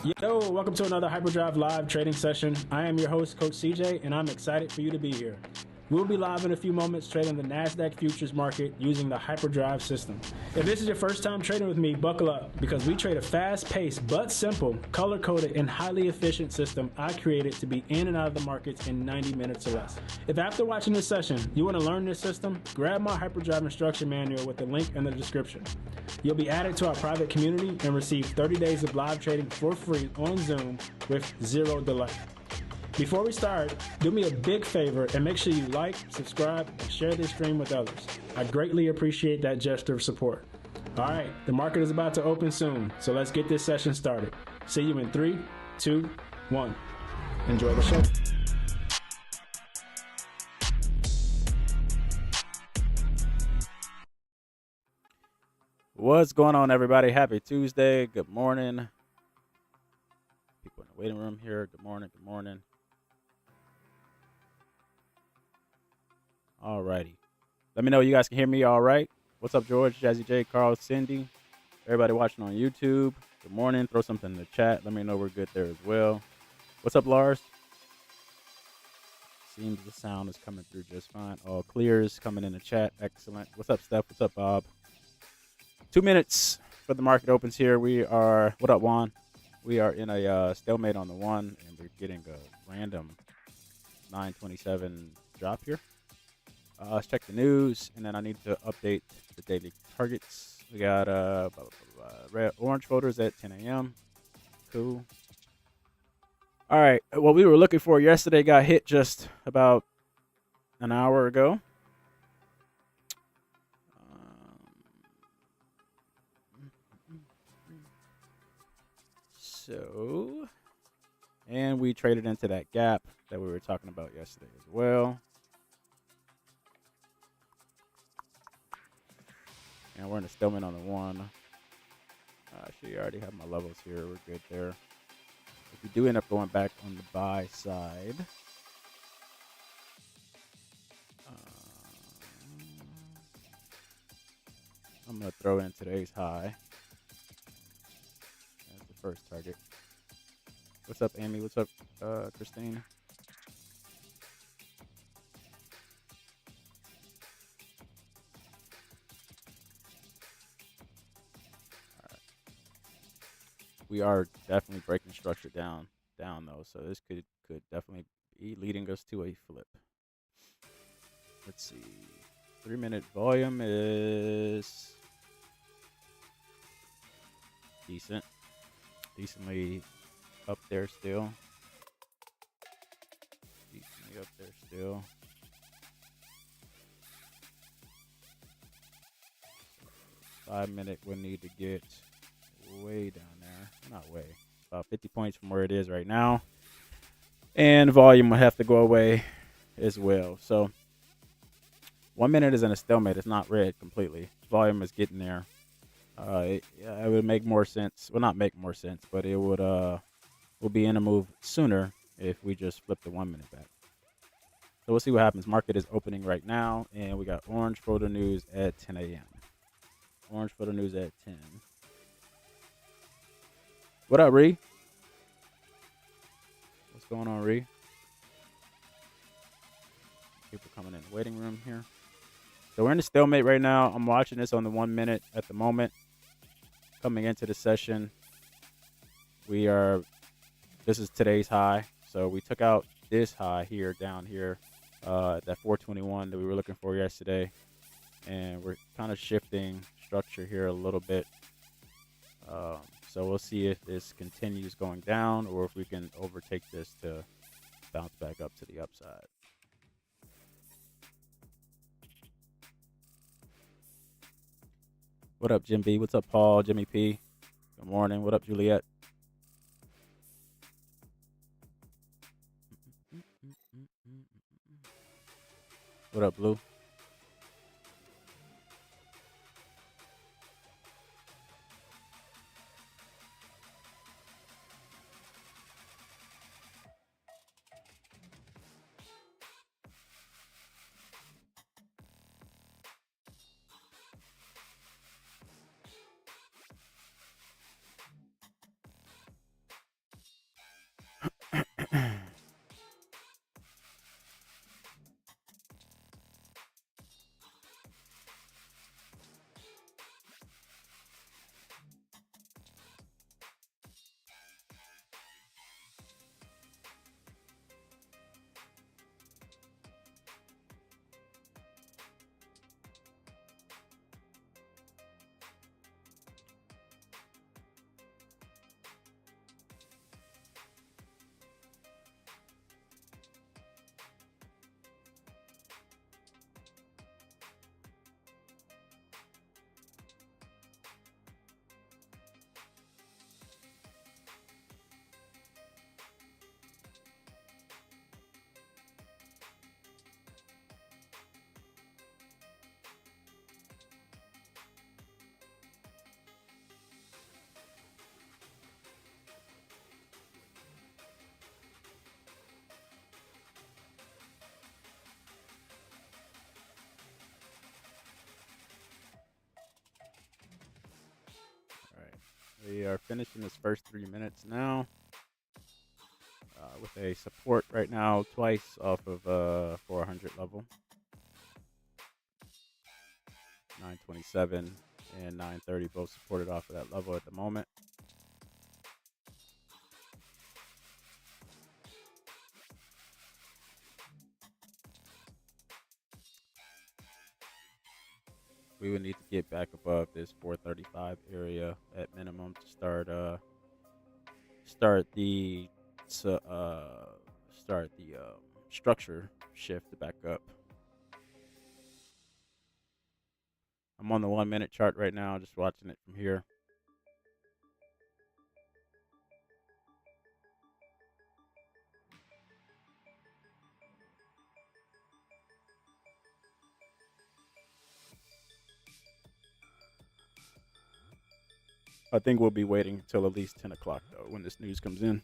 Yo, welcome to another Hyperdrive Live trading session. I am your host, Coach CJ, and I'm excited for you to be here. We'll be live in a few moments trading the Nasdaq futures market using the Hyperdrive system. If this is your first time trading with me, buckle up because we trade a fast-paced but simple, color-coded, and highly efficient system I created to be in and out of the markets in 90 minutes or less. If after watching this session you want to learn this system, grab my Hyperdrive instruction manual with the link in the description. You'll be added to our private community and receive 30 days of live trading for free on Zoom with zero delay. Before we start, do me a big favor and make sure you like, subscribe, and share this stream with others. I greatly appreciate that gesture of support. All right, the market is about to open soon, so let's get this session started. See you in 3, 2, 1. Enjoy the show. What's going on, everybody? Happy Tuesday. Good morning. People in the waiting room here. Good morning. Good morning. Alrighty. Let me know you guys can hear me all right. What's up, George, Jazzy J, Carl, Cindy, everybody watching on YouTube. Good morning. Throw something in the chat. Let me know we're good there as well. What's up, Lars? Seems the sound is coming through just fine. All clears coming in the chat. Excellent. What's up, Steph? What's up, Bob? 2 minutes for the market opens here. We are, what up, Juan? We are in a stalemate on the one, and we're getting a random 927 drop here. Let's check the news, and then I need to update the daily targets. We got red, orange photos at 10 a.m. Cool. All right, what we were looking for yesterday got hit just about an hour ago. So, and we traded into that gap that we were talking about yesterday as well. And we're in a stalemate on the one. Actually, I already have my levels here. We're good there. If we do end up going back on the buy side, I'm going to throw in today's high. That's the first target. What's up, Amy? What's up, Christine? All right. We are definitely breaking structure down though, so this could definitely be leading us to a flip. Let's see. 3-minute volume is decently up there still. 5-minute would need to get way down there. Not way. About 50 points from where it is right now. And volume would have to go away as well. So 1 minute is in a stalemate. It's not red completely. Volume is getting there. It would make more sense. Well, not make more sense, but it would will be in a move sooner if we just flip the 1 minute back. So we'll see what happens. Market is opening right now, and we got orange photo news at 10 a.m. Orange photo news at 10. What up, Ree? What's going on, Ree? People coming in the waiting room here. So we're in a stalemate right now. I'm watching this on the 1 minute at the moment. Coming into the session, this is today's high. So we took out this high here, down here, that 421 that we were looking for yesterday. And we're kind of shifting structure here a little bit. So we'll see if this continues going down or if we can overtake this to bounce back up to the upside. What up, Jim B? What's up, Paul? Jimmy P? Good morning. What up, Juliet? What up, Blue? We are finishing this first 3 minutes now with a support right now twice off of 400 level. 927 and 930 both supported off of that level at the moment. We would need to get back above this 435 area at minimum to start the structure shift back up. I'm on the 1 minute chart right now, just watching it from here. I think we'll be waiting until at least 10 o'clock, though, when this news comes in.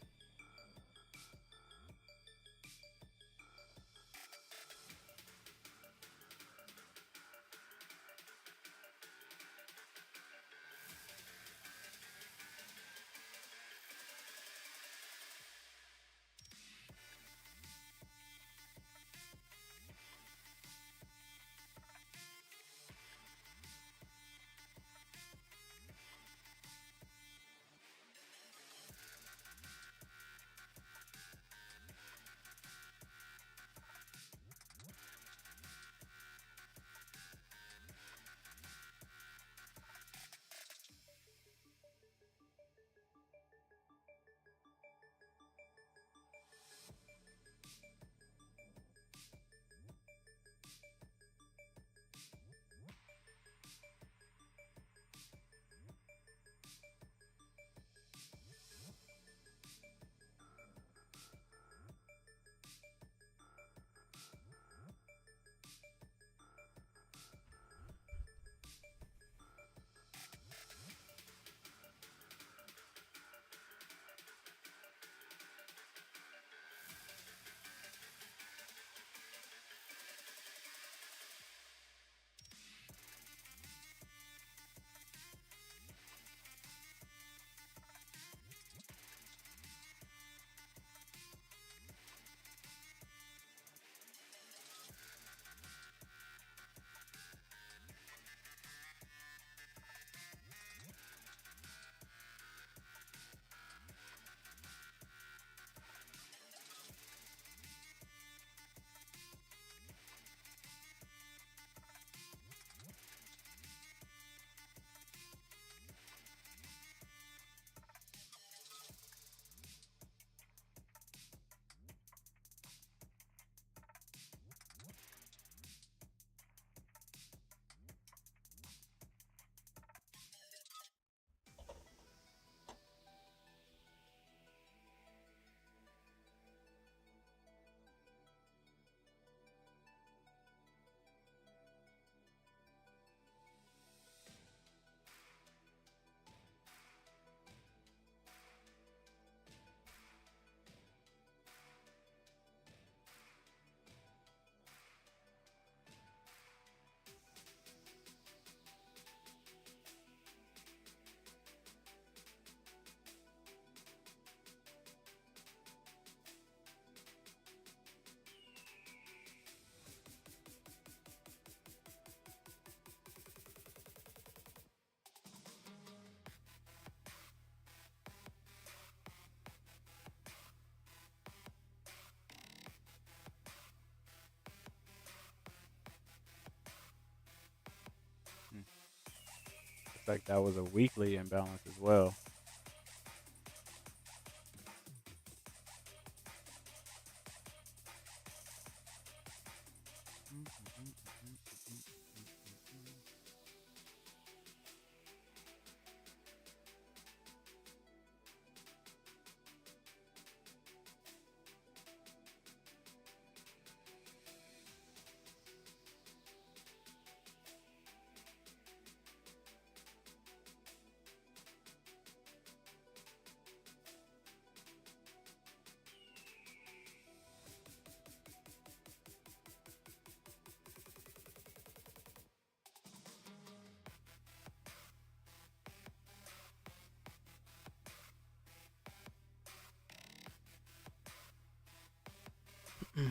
Looks like that was a weekly imbalance as well. Okay.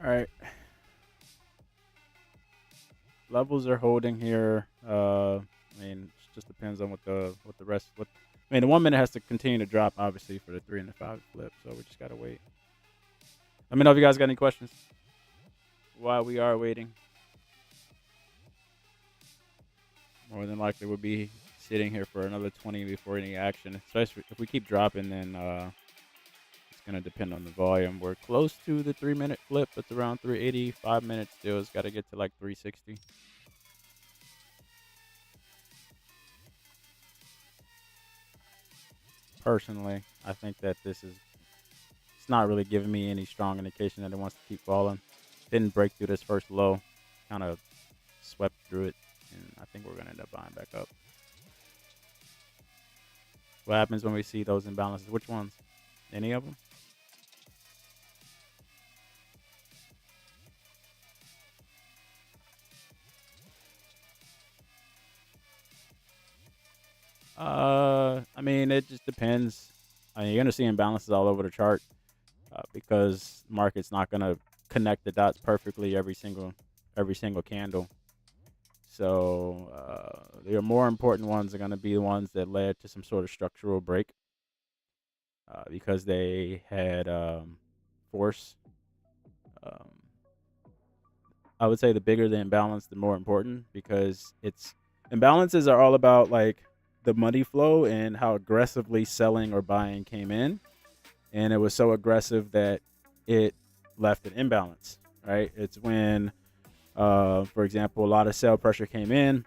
All right. Levels are holding here. I mean, it just depends on what the rest. I mean, the 1 minute has to continue to drop, obviously, for the 3 and the 5 flip. So we just gotta wait. Let me know if you guys got any questions while we are waiting. More than likely, we'll be sitting here for another 20 before any action. Especially if we keep dropping, then it's gonna depend on the volume. We're close to the 3 minute flip. It's around 380. 5 minutes still. It's got to get to like 360. Personally, I think that it's not really giving me any strong indication that it wants to keep falling. Didn't break through this first low, kind of swept through it, and I think we're gonna end up buying back up. What happens when we see those imbalances? Which ones? Any of them? I mean, it just depends. I mean, you're gonna see imbalances all over the chart because the market's not gonna connect the dots perfectly every single candle. So the more important ones are gonna be the ones that led to some sort of structural break because they had force. Um, I would say the bigger the imbalance, the more important because it's imbalances are all about like the money flow and how aggressively selling or buying came in, and it was so aggressive that it left an imbalance. Right? It's when, for example, a lot of sell pressure came in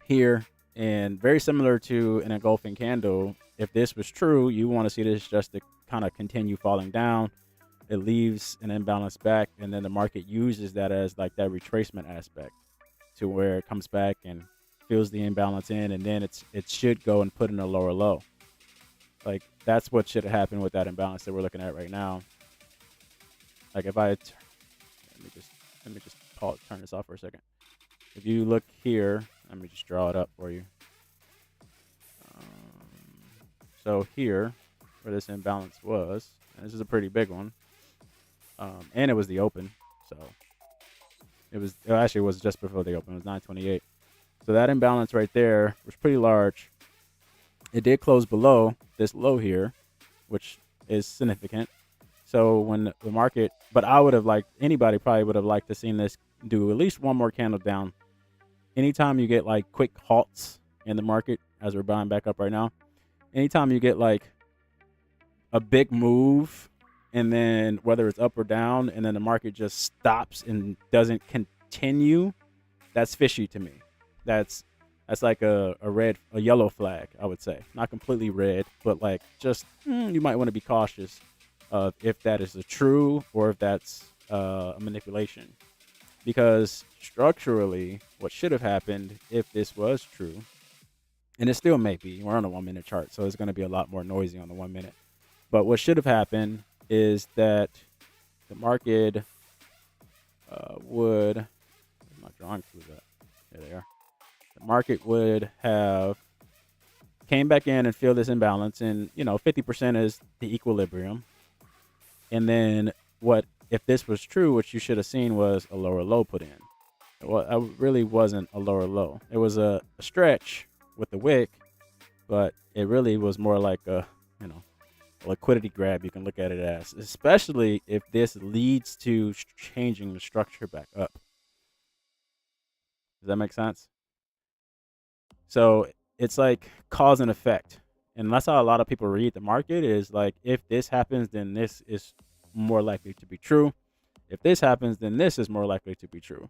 here, and very similar to an engulfing candle. If this was true, you want to see this just to kind of continue falling down. It leaves an imbalance back, and then the market uses that as like that retracement aspect to where it comes back and fills the imbalance in, and then it should go and put in a lower low. Like that's what should have happened with that imbalance that we're looking at right now. Like if let me just turn this off for a second. If you look here, let me just draw it up for you. So here, where this imbalance was, and this is a pretty big one, and it was the open, so it was just before the open. It was 928. So that imbalance right there was pretty large. It did close below this low here, which is significant. So when the market, but I would have liked, anybody probably would have liked to seen this do at least one more candle down. Anytime you get like quick halts in the market, as we're buying back up right now, anytime you get like a big move, and then whether it's up or down, and then the market just stops and doesn't continue, that's fishy to me. That's like a yellow flag, I would say. Not completely red, but like just you might want to be cautious of if that is a true or if that's a manipulation. Because structurally, what should have happened if this was true, and it still may be, we're on a 1 minute chart, so it's going to be a lot more noisy on the 1 minute. But what should have happened is that the market would, where's my drawing tools at? There they are. The market would have came back in and filled this imbalance, and 50% is the equilibrium. And then what if this was true, what you should have seen was a lower low put in. Well, it really wasn't a lower low. It was a stretch with the wick, but it really was more like a liquidity grab. You can look at it as, especially if this leads to changing the structure back up. Does that make sense? So it's like cause and effect, and that's how a lot of people read the market. Is like, if this happens, then this is more likely to be true. If this happens, then this is more likely to be true.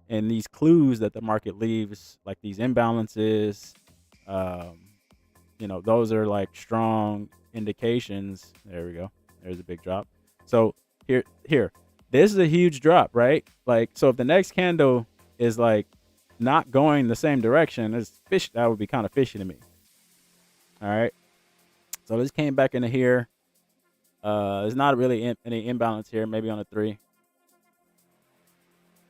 And these clues that the market leaves, like these imbalances, those are like strong indications. There we go. There's a big drop. So here, this is a huge drop, right? Like, so if the next candle is like not going the same direction as fish, that would be kind of fishy to me. All right. So this came back into here. There's not really any imbalance here. Maybe on a 3.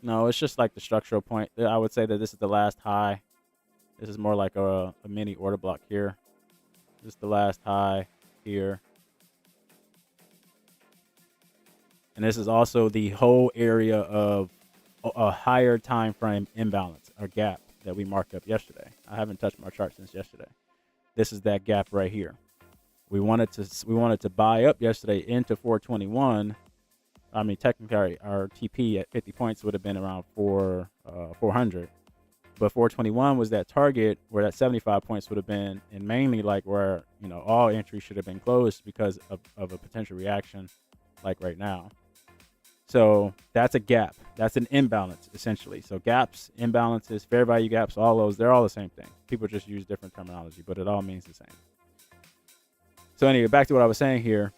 No, it's just like the structural point. I would say that this is the last high. This is more like a mini order block here. This is the last high here. And this is also the whole area of a higher time frame imbalance or gap that we marked up yesterday. I haven't touched my chart since yesterday. This is that gap right here. We wanted to buy up yesterday into 421. I mean, technically our TP at 50 points would have been around 400, but 421 was that target where that 75 points would have been, and mainly like where all entries should have been closed because of a potential reaction, like right now. So that's a gap. That's an imbalance essentially. So gaps, imbalances, fair value gaps, all those, they're all the same thing. People just use different terminology, but it all means the same. So anyway, back to what I was saying here.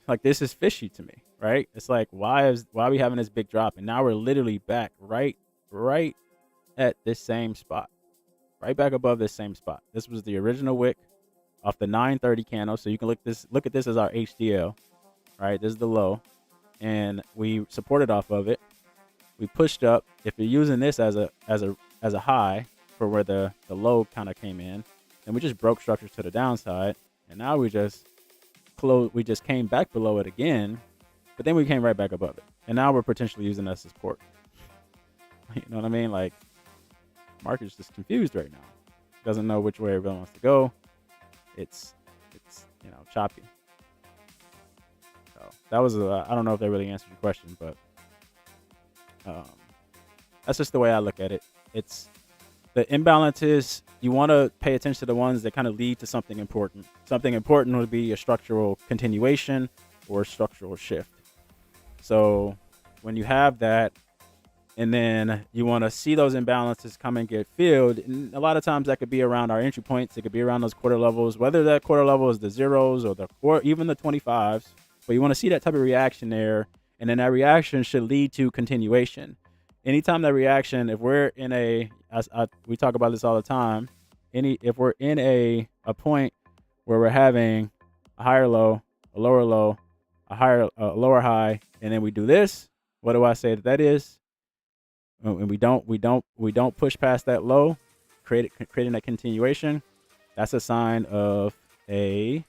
Like, this is fishy to me, right? It's like, why are we having this big drop? And now we're literally back right at this same spot, right back above this same spot. This was the original wick off the 930 candle. So you can look at this as our HDL, right? This is the low, and we supported off of it. We pushed up. If you're using this as a high for where the low kind of came in, and we just broke structures to the downside, and now we just came back below it again, but then we came right back above it, and now we're potentially using that as support. You know what I mean? Like, market's just confused right now. Doesn't know which way everyone wants to go. It's choppy. So that was I don't know if that really answered your question, but that's just the way I look at it. It's the imbalances. You want to pay attention to the ones that kind of lead to something important. Something important would be a structural continuation or a structural shift. So when you have that, and then you want to see those imbalances come and get filled, and a lot of times that could be around our entry points. It could be around those quarter levels, whether that quarter level is the zeros or even the 25s. But you want to see that type of reaction there, and then that reaction should lead to continuation. Anytime that reaction, if we're in we talk about this all the time. If we're in a point where we're having a higher low, a lower low, a lower high, and then we do this, what do I say that is? And we don't push past that low, creating that continuation. That's a sign of a.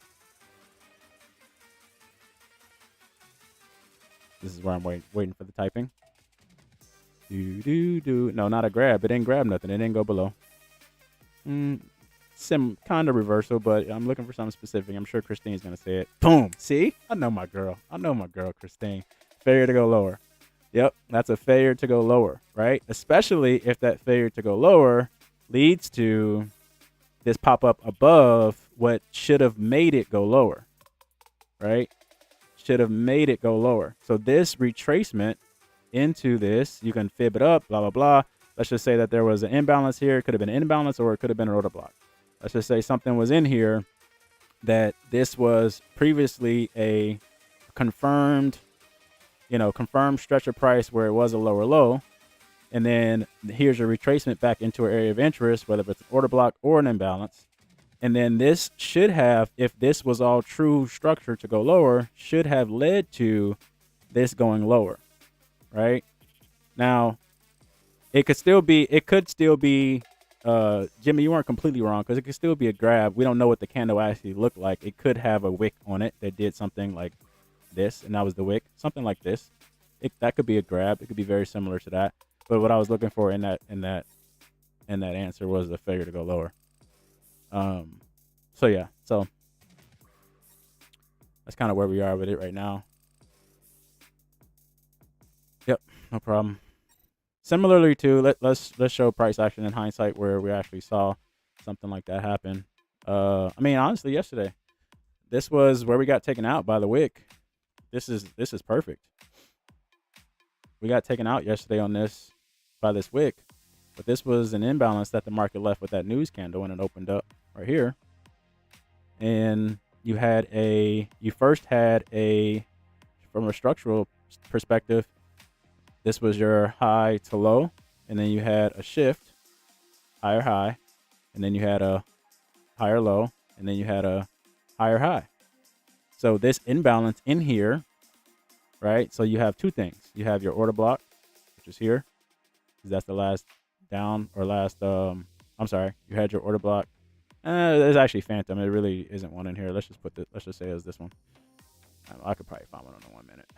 This is where I'm waiting for the typing. No, not a grab. It didn't grab nothing. It didn't go below. Kind of reversal, but I'm looking for something specific. I'm sure Christine's gonna say it. Boom. See? I know my girl, Christine. Failure to go lower. Yep, that's a failure to go lower, right? Especially if that failure to go lower leads to this pop up above what should have made it go lower, right? Should have made it go lower. So this retracement into this, you can fib it up, blah, blah, blah. Let's just say that there was an imbalance here. It could have been an imbalance, or it could have been an order block. Let's just say something was in here that this was previously a confirmed stretch of price where it was a lower low. And then here's your retracement back into an area of interest, whether it's an order block or an imbalance. And then this should have, if this was all true structure to go lower, should have led to this going lower. right? Now, it could still be, Jimmy, you weren't completely wrong because it could still be a grab. We don't know what the candle actually looked like. It could have a wick on it that did something like this, and that was the wick, something like this. That could be a grab. It could be very similar to that. But what I was looking for in that answer was the failure to go lower. So yeah, so that's kind of where we are with it right now. Yep, no problem. Similarly to let's show price action in hindsight where we actually saw something like that happen. I mean, honestly, yesterday, this was where we got taken out by the wick. This is perfect. We got taken out yesterday on this by this wick, but this was an imbalance that the market left with that news candle, and it opened up right here. And you first had from a structural perspective, this was your high to low, and then you had a shift, higher high, and then you had a higher low, and then you had a higher high. So this imbalance in here, right? So you have two things. You have your order block, which is here, because that's the last down or last. I'm sorry. You had your order block. There's actually phantom. It really isn't one in here. Let's just say it's this one. I could probably find one in 1 minute.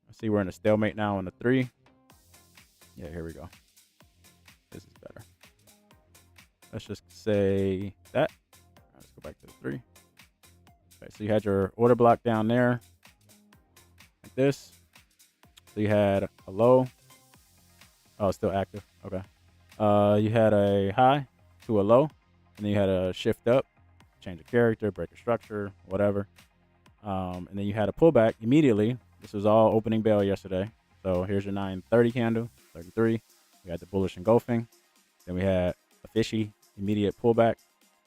I see we're in a stalemate now on the 3. Yeah, here we go. This is better. Let's just say that. Let's go back to the 3. Okay, so you had your order block down there, like this. So you had a low. Oh, it's still active. Okay. You had a high to a low, and then you had a shift up, change of character, break a structure, whatever. And then you had a pullback immediately. This was all opening bell yesterday. So here's your 930 candle, 33. We had the bullish engulfing. Then we had a fishy immediate pullback,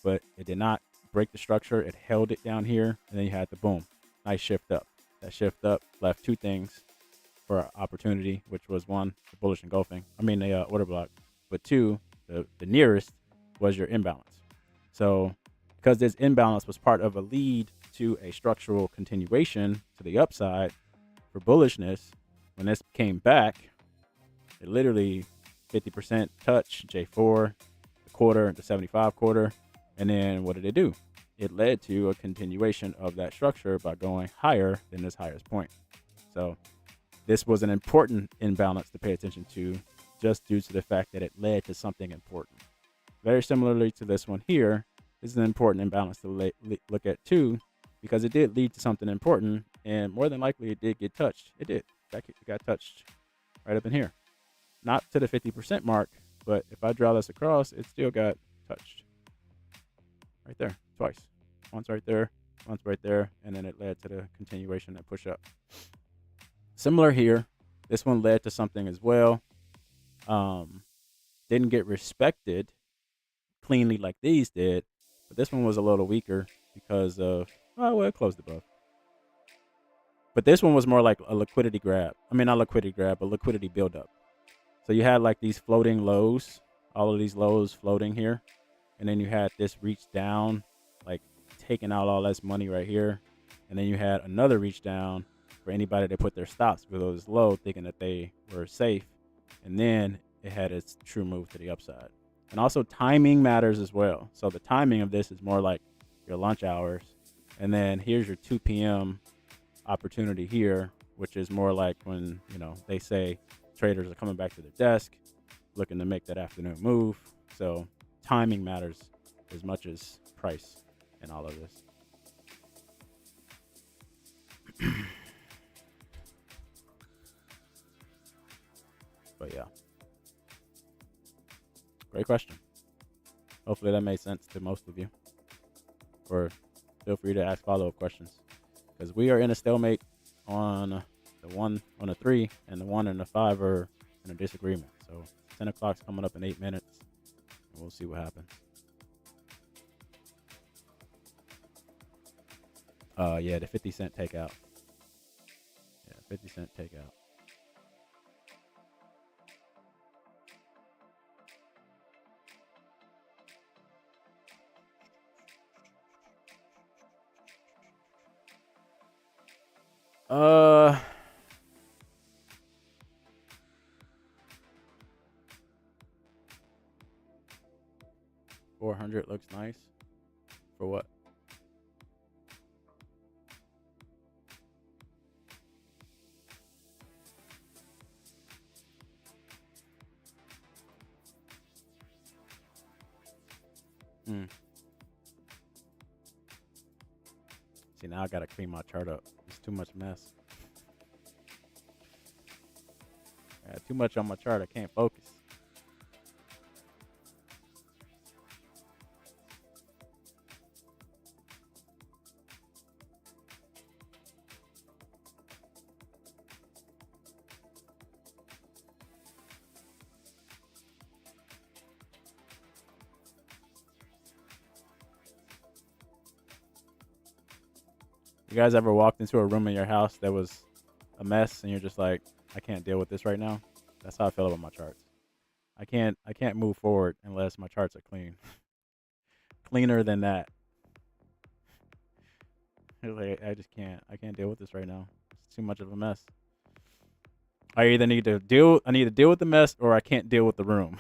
but it did not break the structure. It held it down here, and then you had the boom, nice shift up. That shift up left two things for opportunity, which was one, the bullish engulfing. The order block. But two, the nearest was your imbalance. So because this imbalance was part of a lead to a structural continuation to the upside for bullishness, when this came back, it literally 50% touch J4, the quarter, the 75 quarter. And then what did it do? It led to a continuation of that structure by going higher than this highest point. So this was an important imbalance to pay attention to, just due to the fact that it led to something important. Very similarly to this one here, this is an important imbalance to look at too, because it did lead to something important, and more than likely it did get touched. It did. It got touched right up in here. Not to the 50% mark, but if I draw this across, it still got touched. Right there, twice. Once right there, once right there, and then it led to the continuation and push up. Similar here, this one led to something as well. Didn't get respected cleanly like these did, but this one was a little weaker because of, it closed above. But this one was more like a liquidity grab. Not liquidity grab, but liquidity buildup. So you had like these floating lows, all of these lows floating here. And then you had this reach down, like taking out all this money right here. And then you had another reach down for anybody that put their stops below this low, thinking that they were safe. And then it had its true move to the upside. And also timing matters as well. So the timing of this is more like your lunch hours. And then here's your 2 p.m. opportunity here, which is more like when, they say traders are coming back to their desk, looking to make that afternoon move. So timing matters as much as price in all of this. But yeah, great question. Hopefully that made sense to most of you. Or feel free to ask follow-up questions, because we are in a stalemate on the 1 on the 3, and the 1 and the 5 are in a disagreement. So 10 o'clock's coming up in 8 minutes, and we'll see what happens. Yeah, the 50-cent takeout. Yeah, 50-cent takeout. Uh, 400 looks nice. For what? Hmm. See, now I gotta clean my chart up. It's too much mess. Too much on my chart. I can't focus. You guys ever walked into a room in your house that was a mess and you're just like, I can't deal with this right now? That's how I feel about my charts. I can't move forward unless my charts are clean. Cleaner than that. Like, I just can't. I can't deal with this right now. It's too much of a mess. I either need to deal with the mess or I can't deal with the room.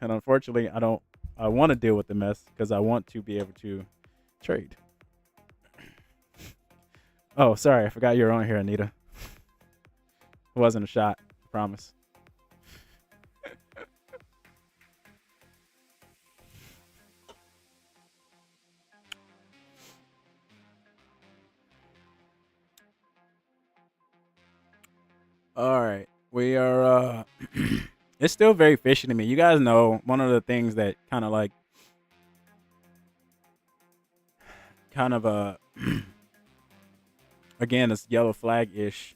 And unfortunately, I want to deal with the mess because I want to be able to trade. Oh, sorry, I forgot you were on here, Anita. It wasn't a shot, I promise. All right, we are. It's still very fishy to me. You guys know one of the things that kind of like, again, it's yellow flag ish.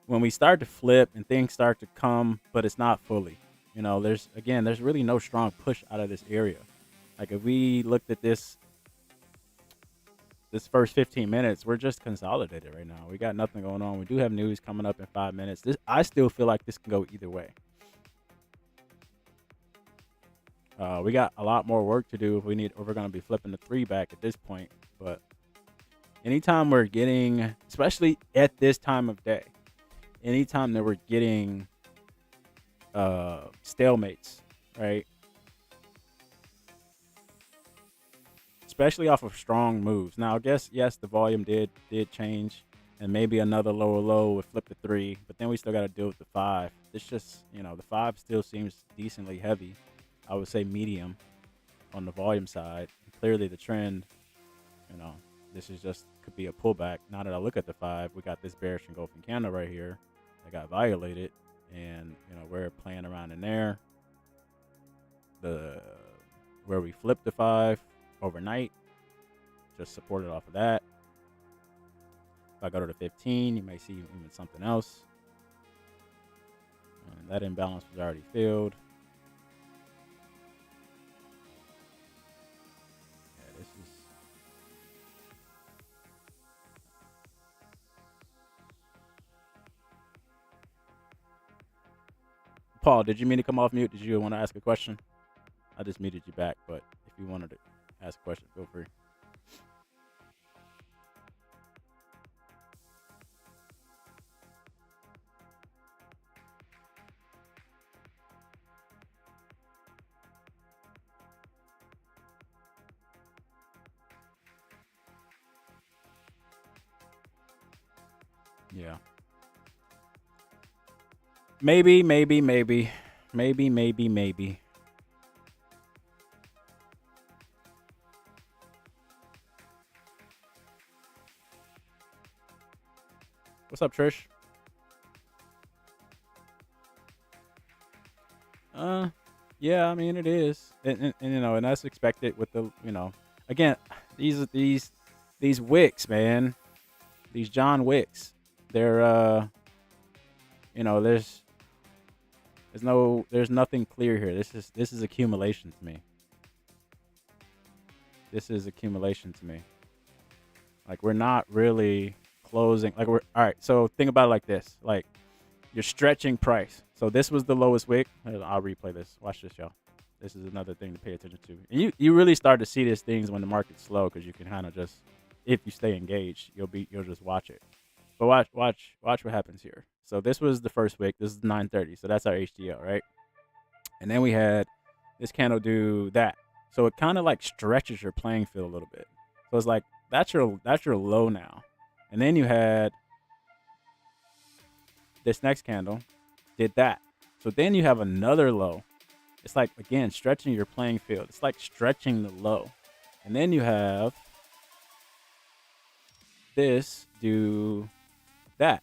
When we start to flip and things start to come, but it's not fully. There's really no strong push out of this area. Like if we looked at this first 15 minutes, we're just consolidated right now. We got nothing going on. We do have news coming up in 5 minutes. I still feel like this can go either way. We got a lot more work to do if we're going to be flipping the 3 back at this point. But anytime we're getting, especially at this time of day, anytime that we're getting stalemates, right? Especially off of strong moves. Now, I guess, yes, the volume did change, and maybe another lower low would flip the 3, but then we still got to deal with the 5. It's just, the 5 still seems decently heavy. I would say medium on the volume side. Clearly, the trend, this is just could be a pullback. Now that I look at the 5, we got this bearish engulfing candle right here that got violated, and we're playing around in there. Where we flipped the 5 overnight, just supported off of that. If I go to the 15, you may see even something else. And that imbalance was already filled. Yeah, this is. Paul, did you mean to come off mute? Did you want to ask a question? I just muted you back, but if you wanted to ask a question, feel free. Yeah. Maybe. What's up, Trish? Yeah, I mean it is, and that's expected with the, again, these wicks, man, these John Wicks, they're, there's nothing clear here. This is accumulation to me. Like we're not really closing. Like all right. So think about it like this. Like you're stretching price. So this was the lowest wick. I'll replay this. Watch this, y'all. This is another thing to pay attention to. And you really start to see these things when the market's slow because you can kind of just if you stay engaged, you'll just watch it. But watch what happens here. So this was the first wick. This is 9:30. So that's our HDL, right? And then we had this candle do that. So it kind of like stretches your playing field a little bit. So it's like that's your low now. And then you had this next candle did that. So then you have another low. It's like, again, stretching your playing field. It's like stretching the low. And then you have this do that.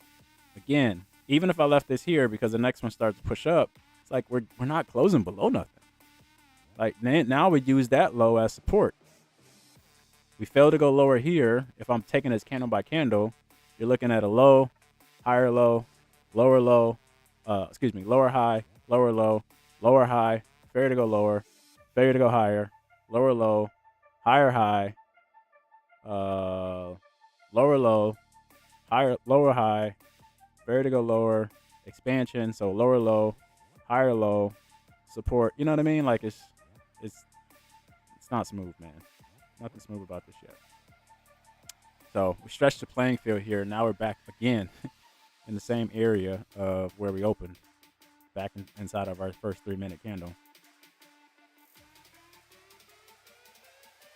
Again, even if I left this here because the next one starts to push up, it's like we're not closing below nothing. Like now we use that low as support. We fail to go lower here. If I'm taking this candle by candle, you're looking at a low, higher low, lower low, lower high, lower low, lower high, failure to go lower, failure to go higher, lower low, higher high, lower low, higher, lower high, failure to go lower, expansion, so lower low, higher low, support. You know what I mean? Like it's not smooth, man. Nothing smooth about this yet. So we stretched the playing field here. Now we're back again in the same area of where we opened, back inside of our first 3-minute candle.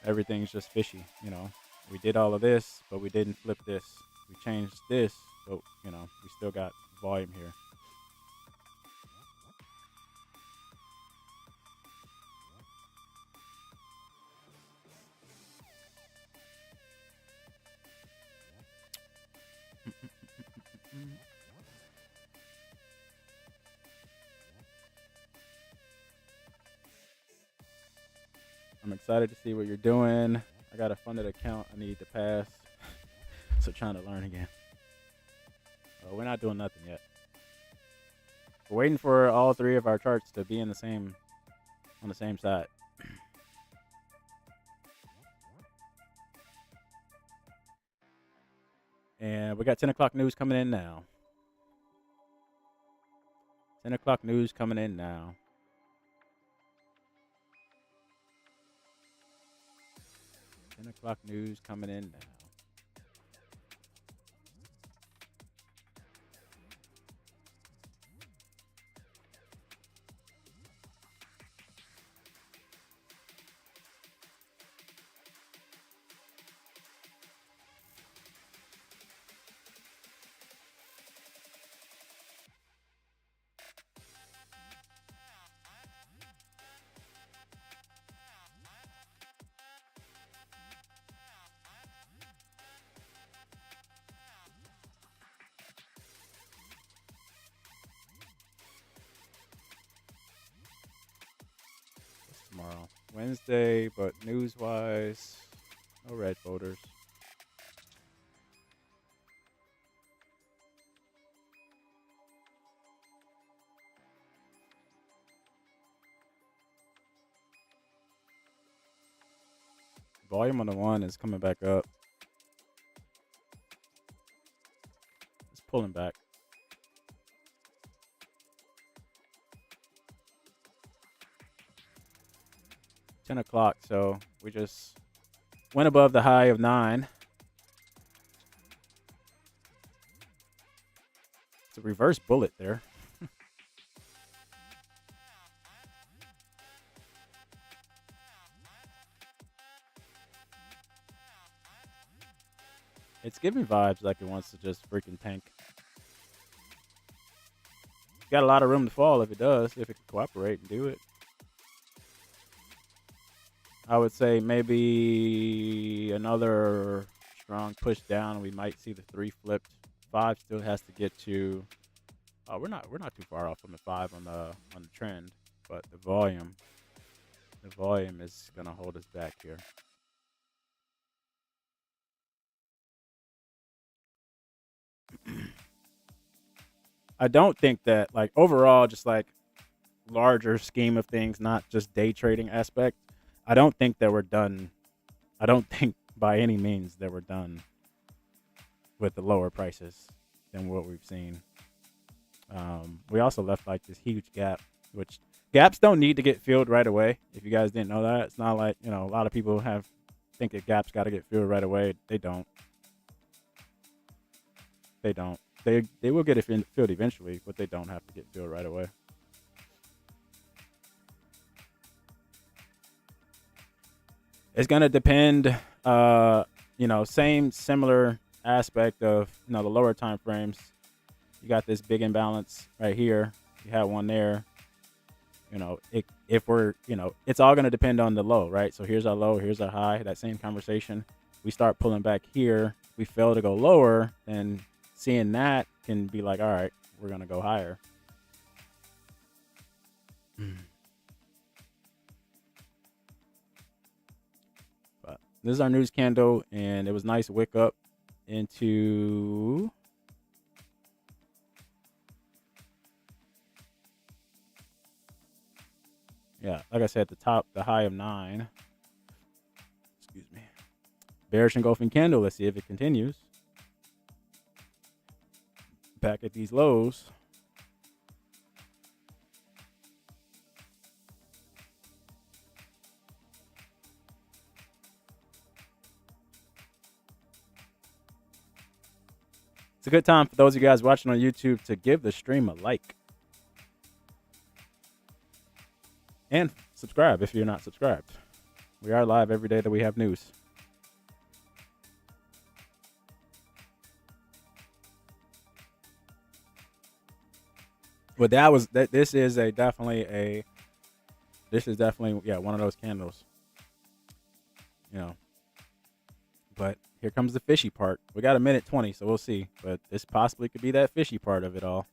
Everything's just fishy, you know. We did all of this, but we didn't flip this. We changed this, but you know, we still got volume here. I'm excited to see what you're doing. I got a funded account I need to pass. So trying to learn again. We're not doing nothing yet. We're waiting for all 3 of our charts to be on the same side. And we got 10 o'clock news coming in now. 10 o'clock news coming in now. 10 o'clock news coming in now. Tomorrow, Wednesday, but news-wise, no red voters. Volume on the 1 is coming back up. It's pulling back. $10 o'clock, so we just went above the high of 9. It's a reverse bullet there. It's giving vibes like it wants to just freaking tank. Got a lot of room to fall if it does, if it can cooperate and do it. I would say maybe another strong push down. We might see the 3 flipped. 5 still has to get to. We're not too far off from the 5 on the trend, but the volume is gonna hold us back here. I don't think that, like, overall, just like larger scheme of things, not just day trading aspect, I don't think that we're done. I don't think by any means that we're done with the lower prices than what we've seen. We also left like this huge gap, which gaps don't need to get filled right away. If you guys didn't know that, it's not like, you know, a lot of people have think a gap's got to get filled right away. They don't. They don't. They will get it filled eventually, but they don't have to get filled right away. It's gonna depend. Same similar aspect of the lower time frames. You got this big imbalance right here. You have one there. If we're, it's all gonna depend on the low, right? So here's our low, here's our high. That same conversation. We start pulling back here. We fail to go lower, then seeing that can be like, all right, we're gonna go higher. But this is our news candle, and it was nice to wick up into like I said, the top, the high of 9. Excuse me. Bearish engulfing candle. Let's see if it continues. Back at these lows. It's a good time for those of you guys watching on YouTube to give the stream a like. And subscribe if you're not subscribed. We are live every day that we have news. But this is definitely one of those candles. But here comes the fishy part. We got a minute 20, so we'll see. But this possibly could be that fishy part of it all.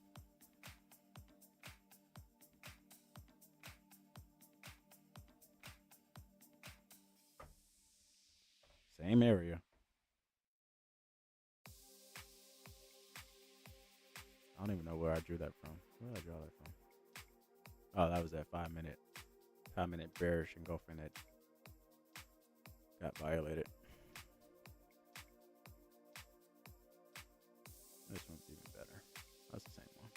Same area. I don't even know where I drew that from. Where did I draw that from? Oh, that was that 5-minute bearish engulfing that got violated. This one's even better. That's the same one.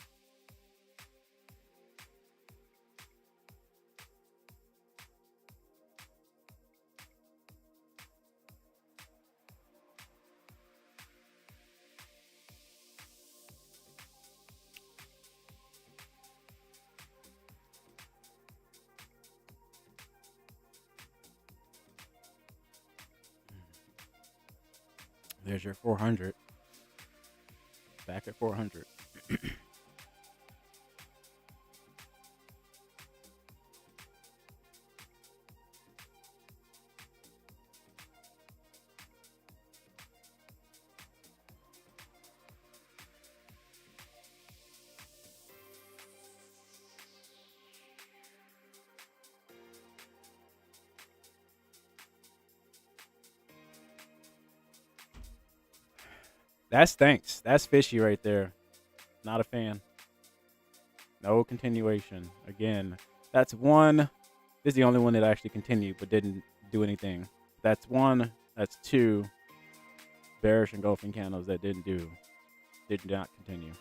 There's your 400. Back at 400. That stinks. That's fishy right there. Not a fan. No continuation. Again, that's one. This is the only one that actually continued but didn't do anything. That's one. That's two bearish engulfing candles that did not continue.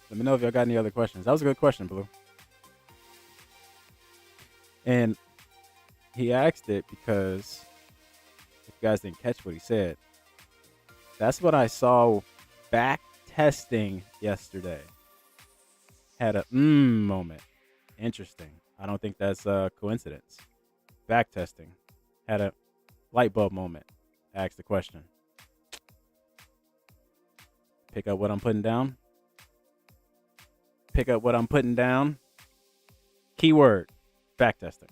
Let me know if y'all got any other questions. That was a good question, Blue. And he asked it because, if you guys didn't catch what he said, that's what I saw back testing yesterday. Had a moment. Interesting. I don't think that's a coincidence. Back testing. Had a light bulb moment. Asked the question. Pick up what I'm putting down. Pick up what I'm putting down. Keyword, back testing.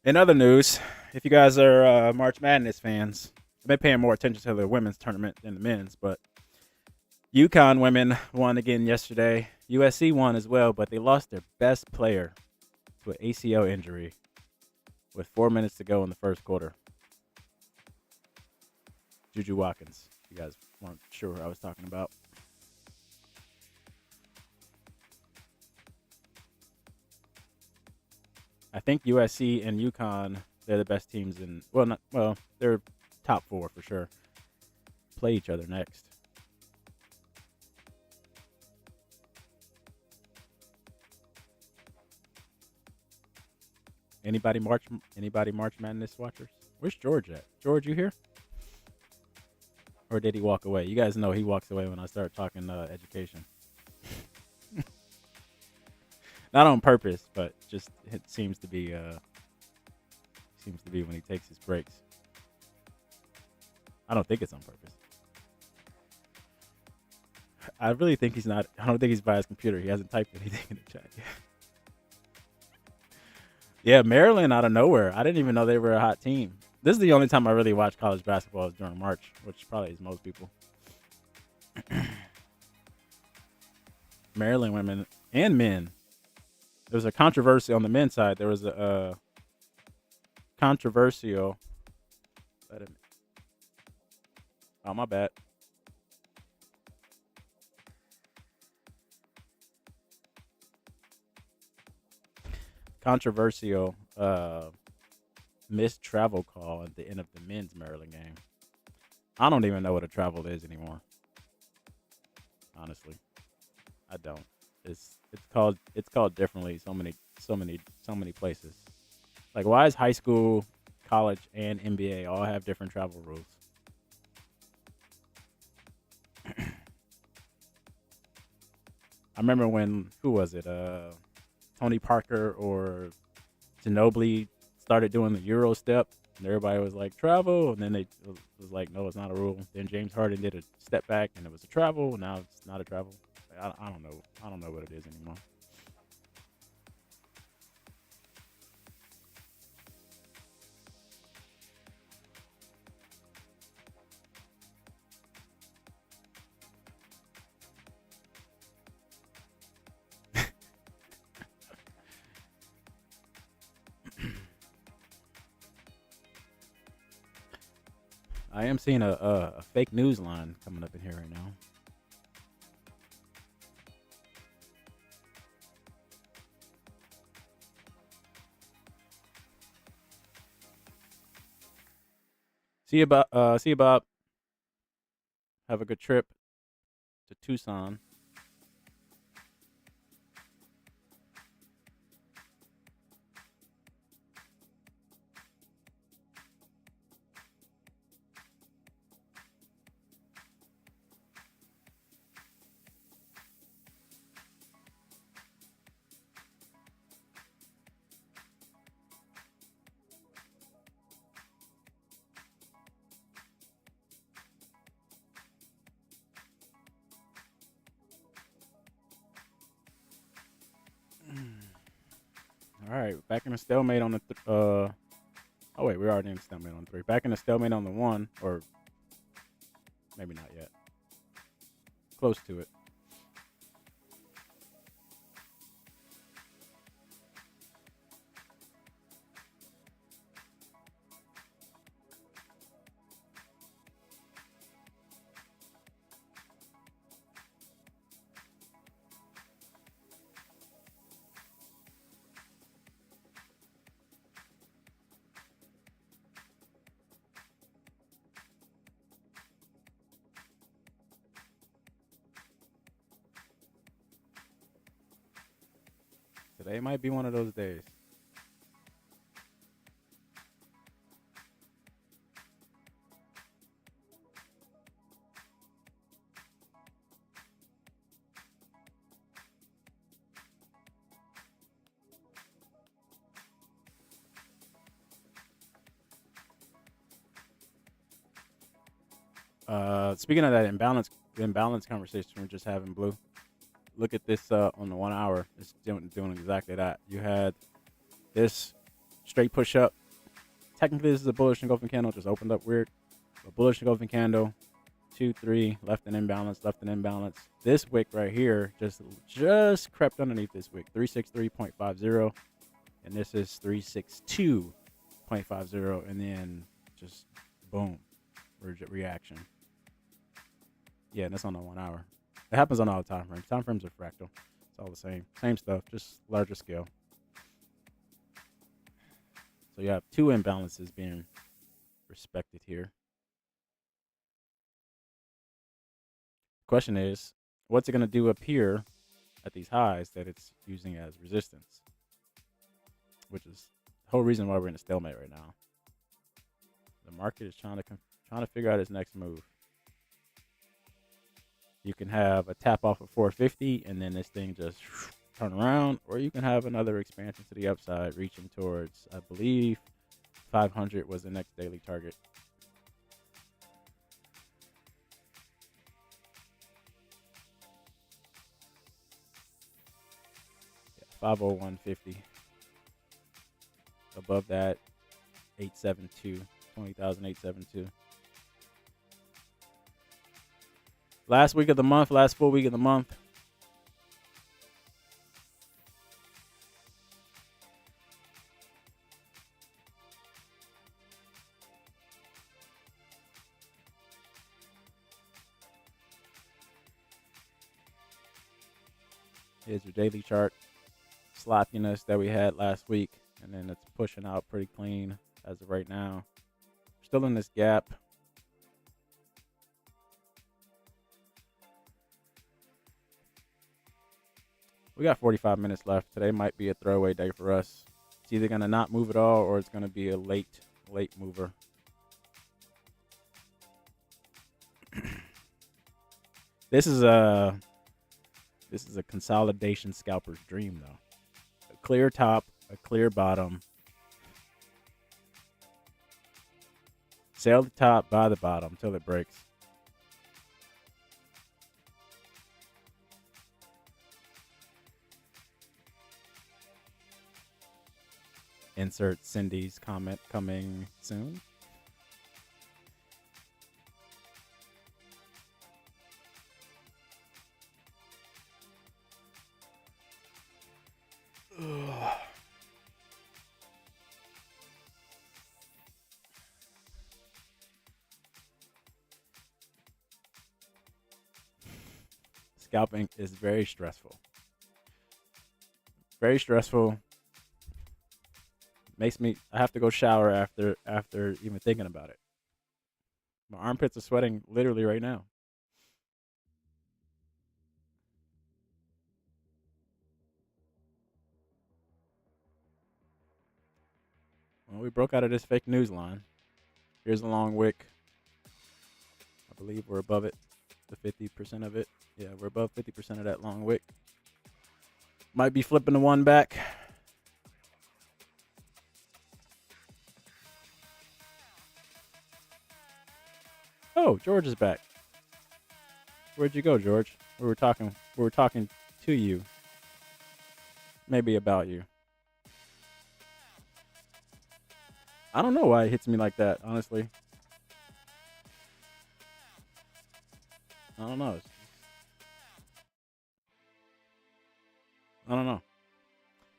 In other news, if you guys are March Madness fans, I've been paying more attention to the women's tournament than the men's, but UConn women won again yesterday. USC won as well, but they lost their best player to an ACL injury with 4 minutes to go in the first quarter. Juju Watkins. You guys weren't sure what I was talking about. I think USC and UConn, they're the best teams in, they're top 4 for sure. Play each other next. Anybody March Madness watchers? Where's George at? George, you here? Or did he walk away? You guys know he walks away when I start talking education. Not on purpose, but just it seems to be when he takes his breaks. I don't think it's on purpose. I really think he's not. I don't think he's by his computer. He hasn't typed anything in the chat yet. Yeah, Maryland out of nowhere. I didn't even know they were a hot team. This is the only time I really watch college basketball is during March, which probably is most people. Maryland women and men. There was a controversy on the men's side. There was a controversial. Oh, my bad. Controversial missed travel call at the end of the men's Maryland game. I don't even know what a travel is anymore. Honestly, I don't. It's called differently. So many places. Like, why is high school, college, and NBA all have different travel rules? I remember when, who was it? Tony Parker or Ginobili started doing the Euro step, and everybody was like, travel, and then they was like, no, it's not a rule. Then James Harden did a step back, and it was a travel. Now it's not a travel. I don't know. I don't know what it is anymore. I am seeing a fake news line coming up in here right now. See you, Bob. Have a good trip to Tucson. All right, back in a stalemate on the. Oh wait, we're already in a stalemate on 3. Back in a stalemate on the 1, or maybe not yet. Close to it. Today might be one of those days. Speaking of that imbalance conversation we're just having, Blue. Look at this on the 1 hour. It's doing exactly that. You had this Straight push up. Technically, this is a bullish engulfing candle. Just opened up weird. A bullish engulfing candle. 2, 3, left and imbalance, left and imbalance. This wick right here just crept underneath this wick. 363.50. And this is 362.50. And then just boom. Reaction. Yeah, and that's on the 1 hour. It happens on all the time frames. Time frames are fractal. It's all the same. Same stuff, just larger scale. So you have two imbalances being respected here. Question is, what's it going to do up here at these highs that it's using as resistance? Which is the whole reason why we're in a stalemate right now. The market is trying to figure out its next move. You can have a tap off of 450 and then this thing just turn around, or you can have another expansion to the upside, reaching towards, I believe, 500 was the next daily target. Yeah, 501.50. Above that, 872, 20,872. Last week of the month, last full week of the month. Here's your daily chart. Sloppiness that we had last week, and then it's pushing out pretty clean as of right now. Still in this gap. We got 45 minutes left. Today might be a throwaway day for us. It's either going to not move at all or it's going to be a late mover. This is a consolidation scalper's dream, though. A clear top, a clear bottom. Sell the top, buy the bottom until it breaks. Insert Cindy's comment coming soon. Scalping is very stressful. Very stressful. Makes me, I have to go shower after even thinking about it. My armpits are sweating literally right now. Well, we broke out of this fake news line. Here's a long wick. I believe we're above it, the 50% of it. Yeah, we're above 50% of that long wick. Might be flipping the one back. Oh, George is back. Where'd you go, George? We were talking to you. Maybe about you. I don't know why it hits me like that, honestly. I don't know. I don't know.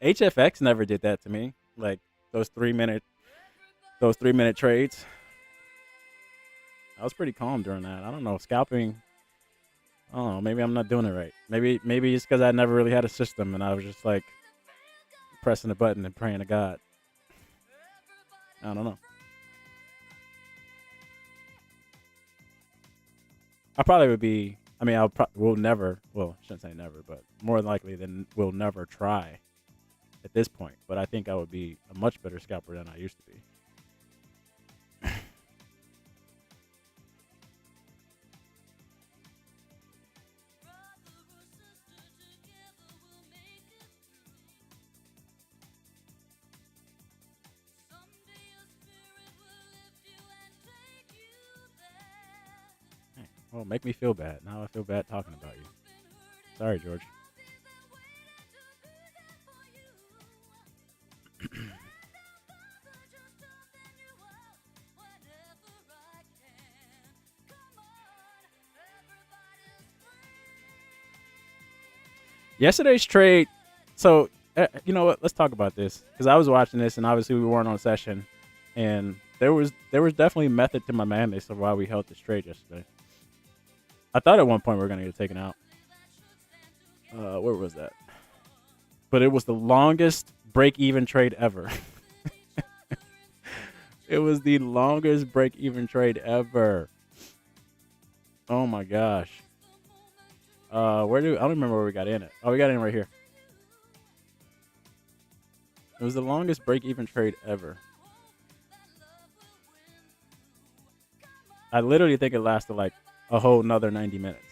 HFX never did that to me. Like those 3-minute trades. I was pretty calm during that. I don't know. Scalping. I don't know. Maybe I'm not doing it right. Maybe it's because I never really had a system and I was just like pressing the button and praying to God. I don't know. I probably would be. I mean, we'll never. Well, I shouldn't say never, but more likely than we'll never try at this point. But I think I would be a much better scalper than I used to be. Oh, make me feel bad. Now I feel bad talking about you. Sorry, George. Yesterday's trade. So you know what? Let's talk about this because I was watching this and obviously we weren't on session, and there was definitely method to my madness of why we held this trade yesterday. I thought at one point we were gonna get taken out. Where was that? But it was the longest break-even trade ever. It was the longest break-even trade ever. Oh my gosh. I don't remember where we got in it. Oh, we got in right here. It was the longest break-even trade ever. I literally think it lasted like a whole nother 90 minutes.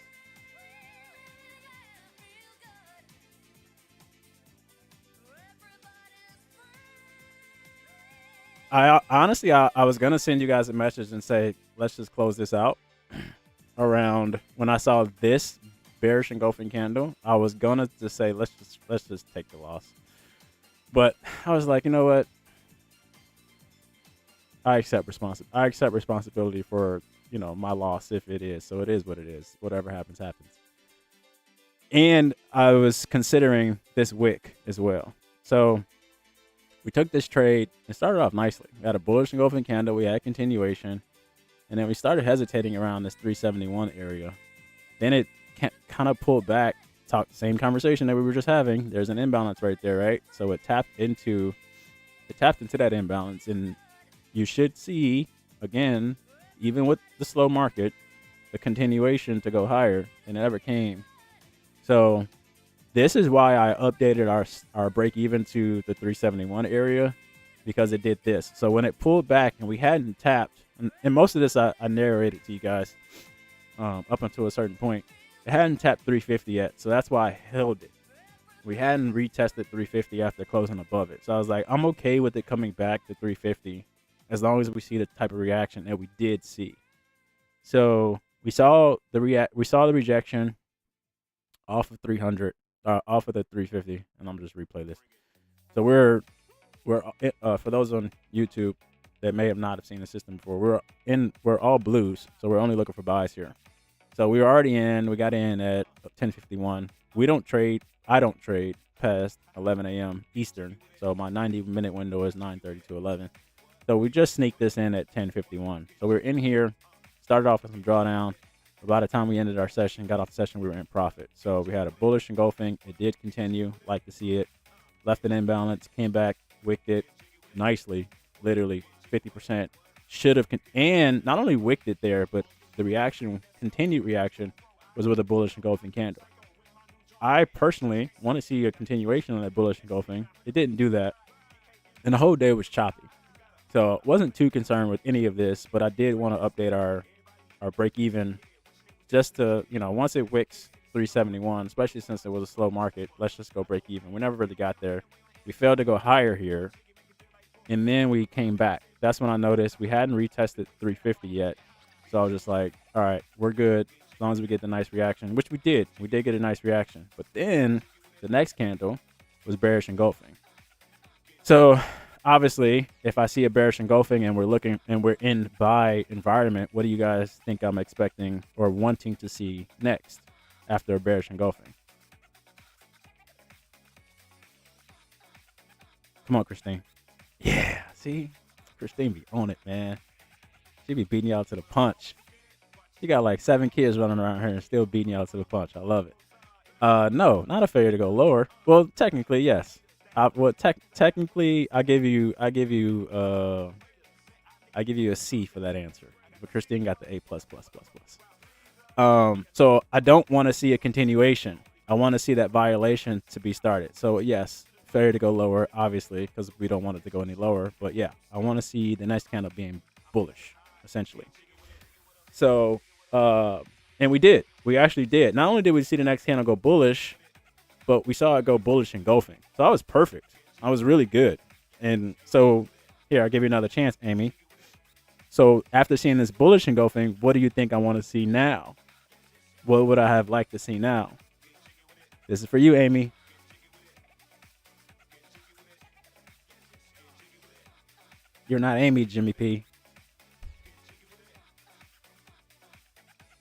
I honestly, I was gonna send you guys a message and say let's just close this out. Around when I saw this bearish engulfing candle, I was gonna just say let's just take the loss. But I was like, you know what? I accept responsibility for my loss if it is. So it is what it is. Whatever happens, happens. And I was considering this wick as well. So we took this trade. It started off nicely. We had a bullish engulfing candle. We had continuation. And then we started hesitating around this 371 area. Then it kind of pulled back. Same conversation that we were just having. There's an imbalance right there, right? So it tapped into that imbalance. And you should see, again, even with the slow market, the continuation to go higher. And it never came. So this is why I updated our break even to the 371 area, because it did this. So when it pulled back and we hadn't tapped, and most of this I narrated to you guys up until a certain point, it hadn't tapped 350 yet. So that's why I held it. We hadn't retested 350 after closing above it. So I was like, I'm okay with it coming back to 350 as long as we see the type of reaction that we did see. So we saw the rejection off of 300. Off of the 350, and I'm just replay this. So we're for those on YouTube that may have not have seen the system before, we're all blues, so we're only looking for buys here. So we were already in. We got in at 10:51. We don't trade. I don't trade past 11 a.m. Eastern. So my 90-minute window is 9:30 to 11. So we just sneaked this in at 10:51. So we were in here, started off with some drawdown. By the time we ended our session, got off the session, we were in profit. So we had a bullish engulfing. It did continue. Like to see it. Left an imbalance. Came back. Wicked it nicely. Literally 50%. Should have. And not only wicked it there, but the continued reaction, was with a bullish engulfing candle. I personally want to see a continuation of that bullish engulfing. It didn't do that. And the whole day was choppy. So wasn't too concerned with any of this, but I did want to update our break even. Just to, once it wicks 371, especially since it was a slow market, let's just go break even. We never really got there. We failed to go higher here, and then we came back. That's when I noticed we hadn't retested 350 yet. So I was just like, all right, we're good as long as we get the nice reaction, which we did. We did get a nice reaction. But then the next candle was bearish engulfing. So obviously, if I see a bearish engulfing and we're in buy environment, what do you guys think I'm expecting or wanting to see next after a bearish engulfing? Come on, Christine. Yeah, see? Christine be on it, man. She be beating y'all to the punch. She got like 7 kids running around her and still beating y'all to the punch. I love it. No, not a failure to go lower. Well, technically, yes. Technically, I give you a C for that answer. But Christine got the A plus. So I don't want to see a continuation. I want to see that violation to be started. So yes, failure to go lower, obviously, because we don't want it to go any lower. But yeah, I want to see the next candle being bullish, essentially. So, and we did. We actually did. Not only did we see the next candle go bullish, but we saw it go bullish engulfing. So I was perfect. I was really good. And so here, I'll give you another chance, Amy. So after seeing this bullish engulfing, what do you think I want to see now? What would I have liked to see now? This is for you, Amy. You're not Amy, Jimmy P.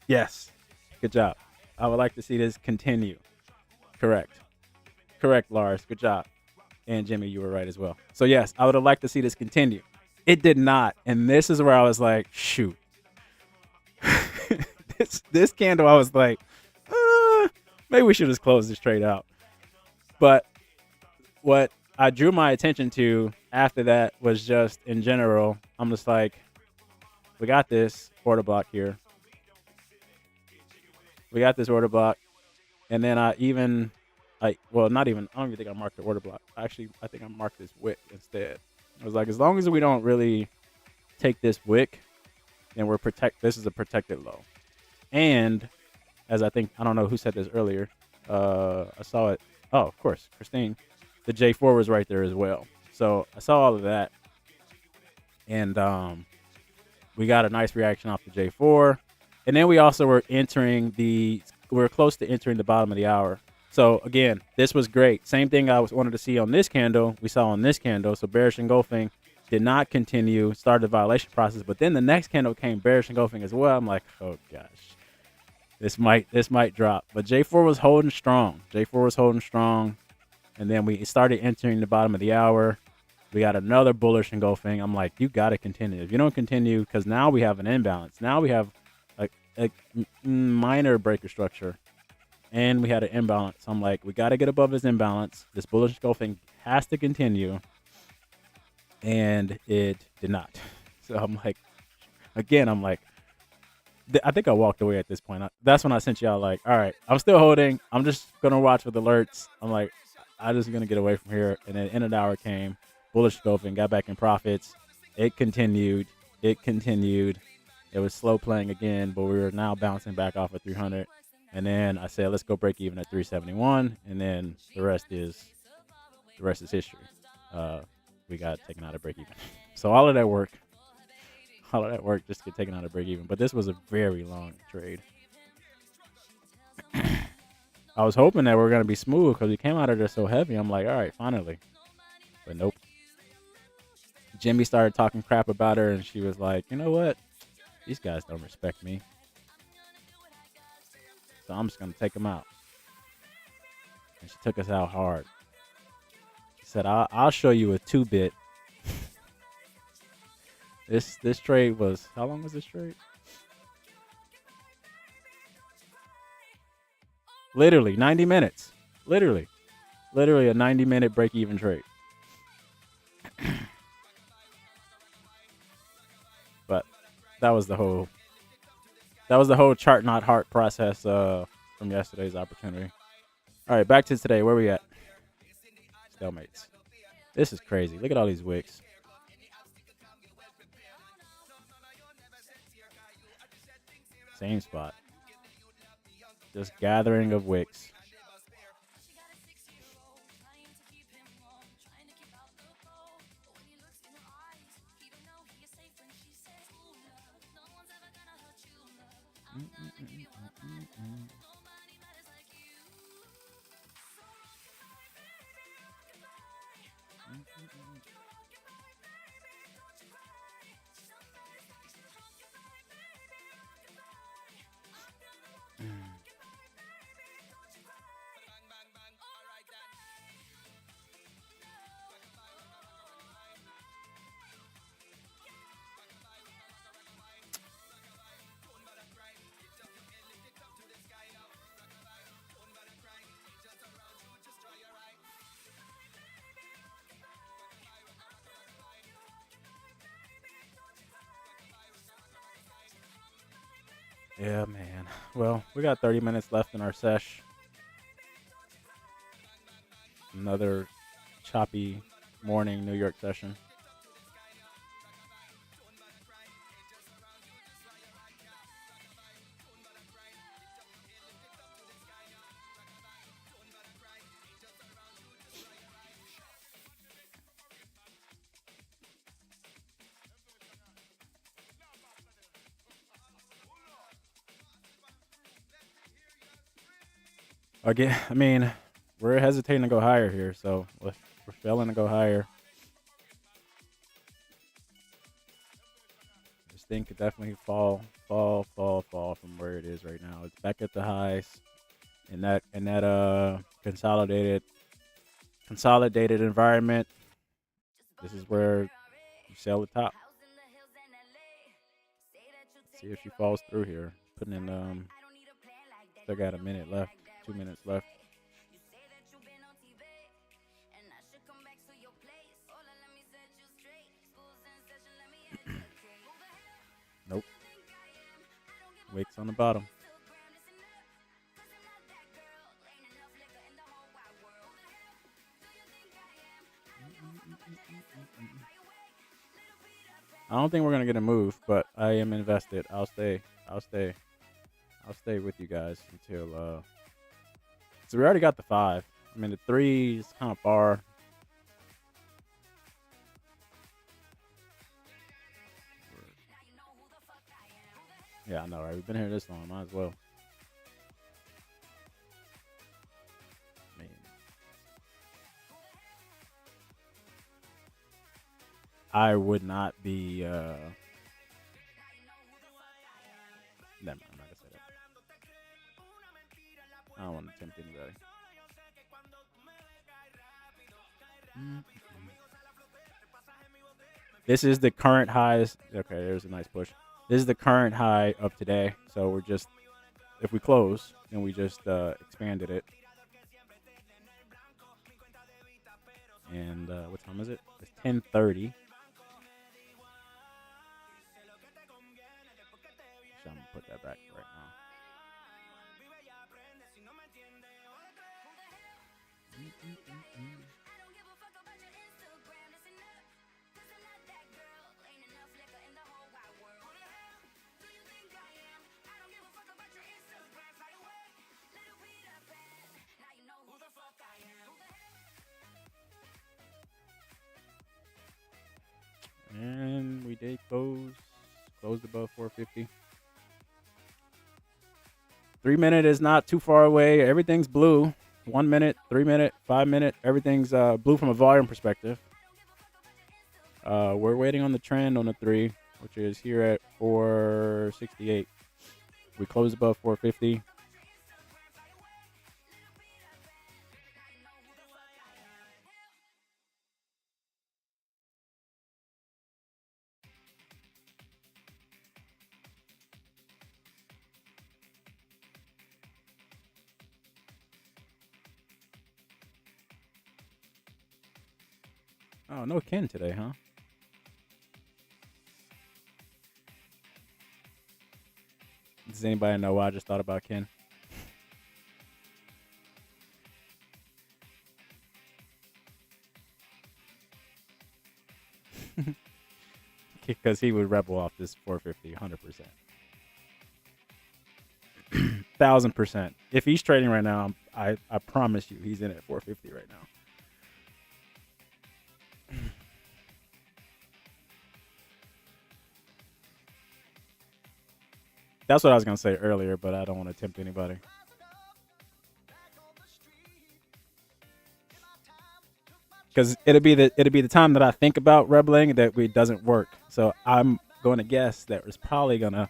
Yes. Good job. I would like to see this continue. Correct. correct, Lars. Good job. And Jimmy, you were right as well. So yes, I would have liked to see this continue. It did not, and this is where I was like, shoot. this candle, I was like, maybe we should just close this trade out. But what I drew my attention to after that was just in general, I'm just like, we got this order block here. We got this order block. And then I don't even think I marked the order block. Actually, I think I marked this wick instead. I was like, as long as we don't really take this wick, then this is a protected low. And as I don't know who said this earlier. I saw it. Oh, of course, Christine. The J4 was right there as well. So I saw all of that. And we got a nice reaction off the J4. And then we also were close to entering the bottom of the hour. So again, this was great. Same thing I wanted to see on this candle. We saw on this candle. So bearish engulfing did not continue, started the violation process. But then the next candle came bearish engulfing as well. I'm like, oh gosh. This might drop, but J4 was holding strong. And then we started entering the bottom of the hour. We got another bullish engulfing. I'm like, you got to continue. If you don't continue, because now we have an imbalance. Now we have a minor breaker structure, and we had an imbalance. I'm like, we got to get above this imbalance. This bullish engulfing has to continue, and it did not. So I'm like, I think I walked away at this point. That's when I sent y'all like, all right, I'm still holding. I'm just going to watch with alerts. I'm like, I'm just going to get away from here. And then end of the hour came, bullish engulfing, got back in profits. It continued. It was slow playing again, but we were now bouncing back off of 300. And then I said, let's go break even at 371. And then the rest is history. We got taken out of break even. So all of that work just to get taken out of break even. But this was a very long trade. I was hoping that we were going to be smooth because we came out of there so heavy. I'm like, all right, finally. But nope. Jimmy started talking crap about her, and she was like, you know what? These guys don't respect me. So I'm just going to take them out. And she took us out hard. She said, I'll show you a 2-bit. This trade was, how long was this trade? Literally 90 minutes. Literally a 90-minute break-even trade. But that was the whole chart not heart process from yesterday's opportunity. All right, back to today. Where we at? Stalemates. This is crazy. Look at all these wicks. Same spot. Just gathering of wicks. Yeah, man. Well, we got 30 minutes left in our sesh. Another choppy morning New York session. Again, I mean, we're hesitating to go higher here, so we're failing to go higher. This thing could definitely fall from where it is right now. It's back at the highs, and that consolidated consolidated environment. This is where you sell the top. See if she falls through here. Putting in still got a minute left, 2 minutes left. Nope. Wicks on the bottom. I don't think we're gonna get a move, but I am invested. I'll stay. I'll stay. I'll stay with you guys until so we already got the 5. I mean the 3 is kind of far. Yeah, I know, right? We've been here this long, might as well. Man. I would not be never mind, I'm not gonna say that. I don't want to tempt anybody. This is the current highs. Okay, there's a nice push. This is the current high of today. So we're just, if we close, then we just expanded it. And what time is it? It's 10:30. So I'm gonna put that back right now. And we did closed above 450. 3 minute is not too far away. Everything's blue. 1 minute, 3 minute, 5 minute. Everything's blue from a volume perspective. We're waiting on the trend on the 3, which is here at 468. We closed above 450. Oh, no Ken today, huh? Does anybody know why I just thought about Ken? Because he would rebel off this 450, 100%. 1,000%. If he's trading right now, I promise you he's in at 450 right now. That's what I was gonna say earlier, but I don't want to tempt anybody. Because it'll be the time that I think about rebelling that it doesn't work. So I'm going to guess that it's probably gonna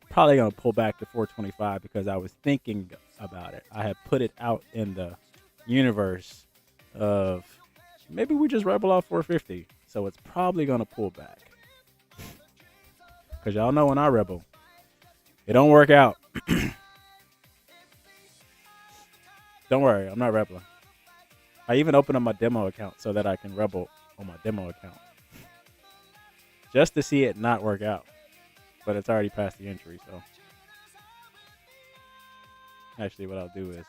pull back to 425 because I was thinking about it. I had put it out in the universe of maybe we just rebel off 450. So it's probably gonna pull back. Because y'all know when I rebel, it don't work out. Don't worry, I'm not rebelling. I even opened up my demo account so that I can rebel on my demo account. Just to see it not work out. But it's already past the entry, so. Actually, what I'll do is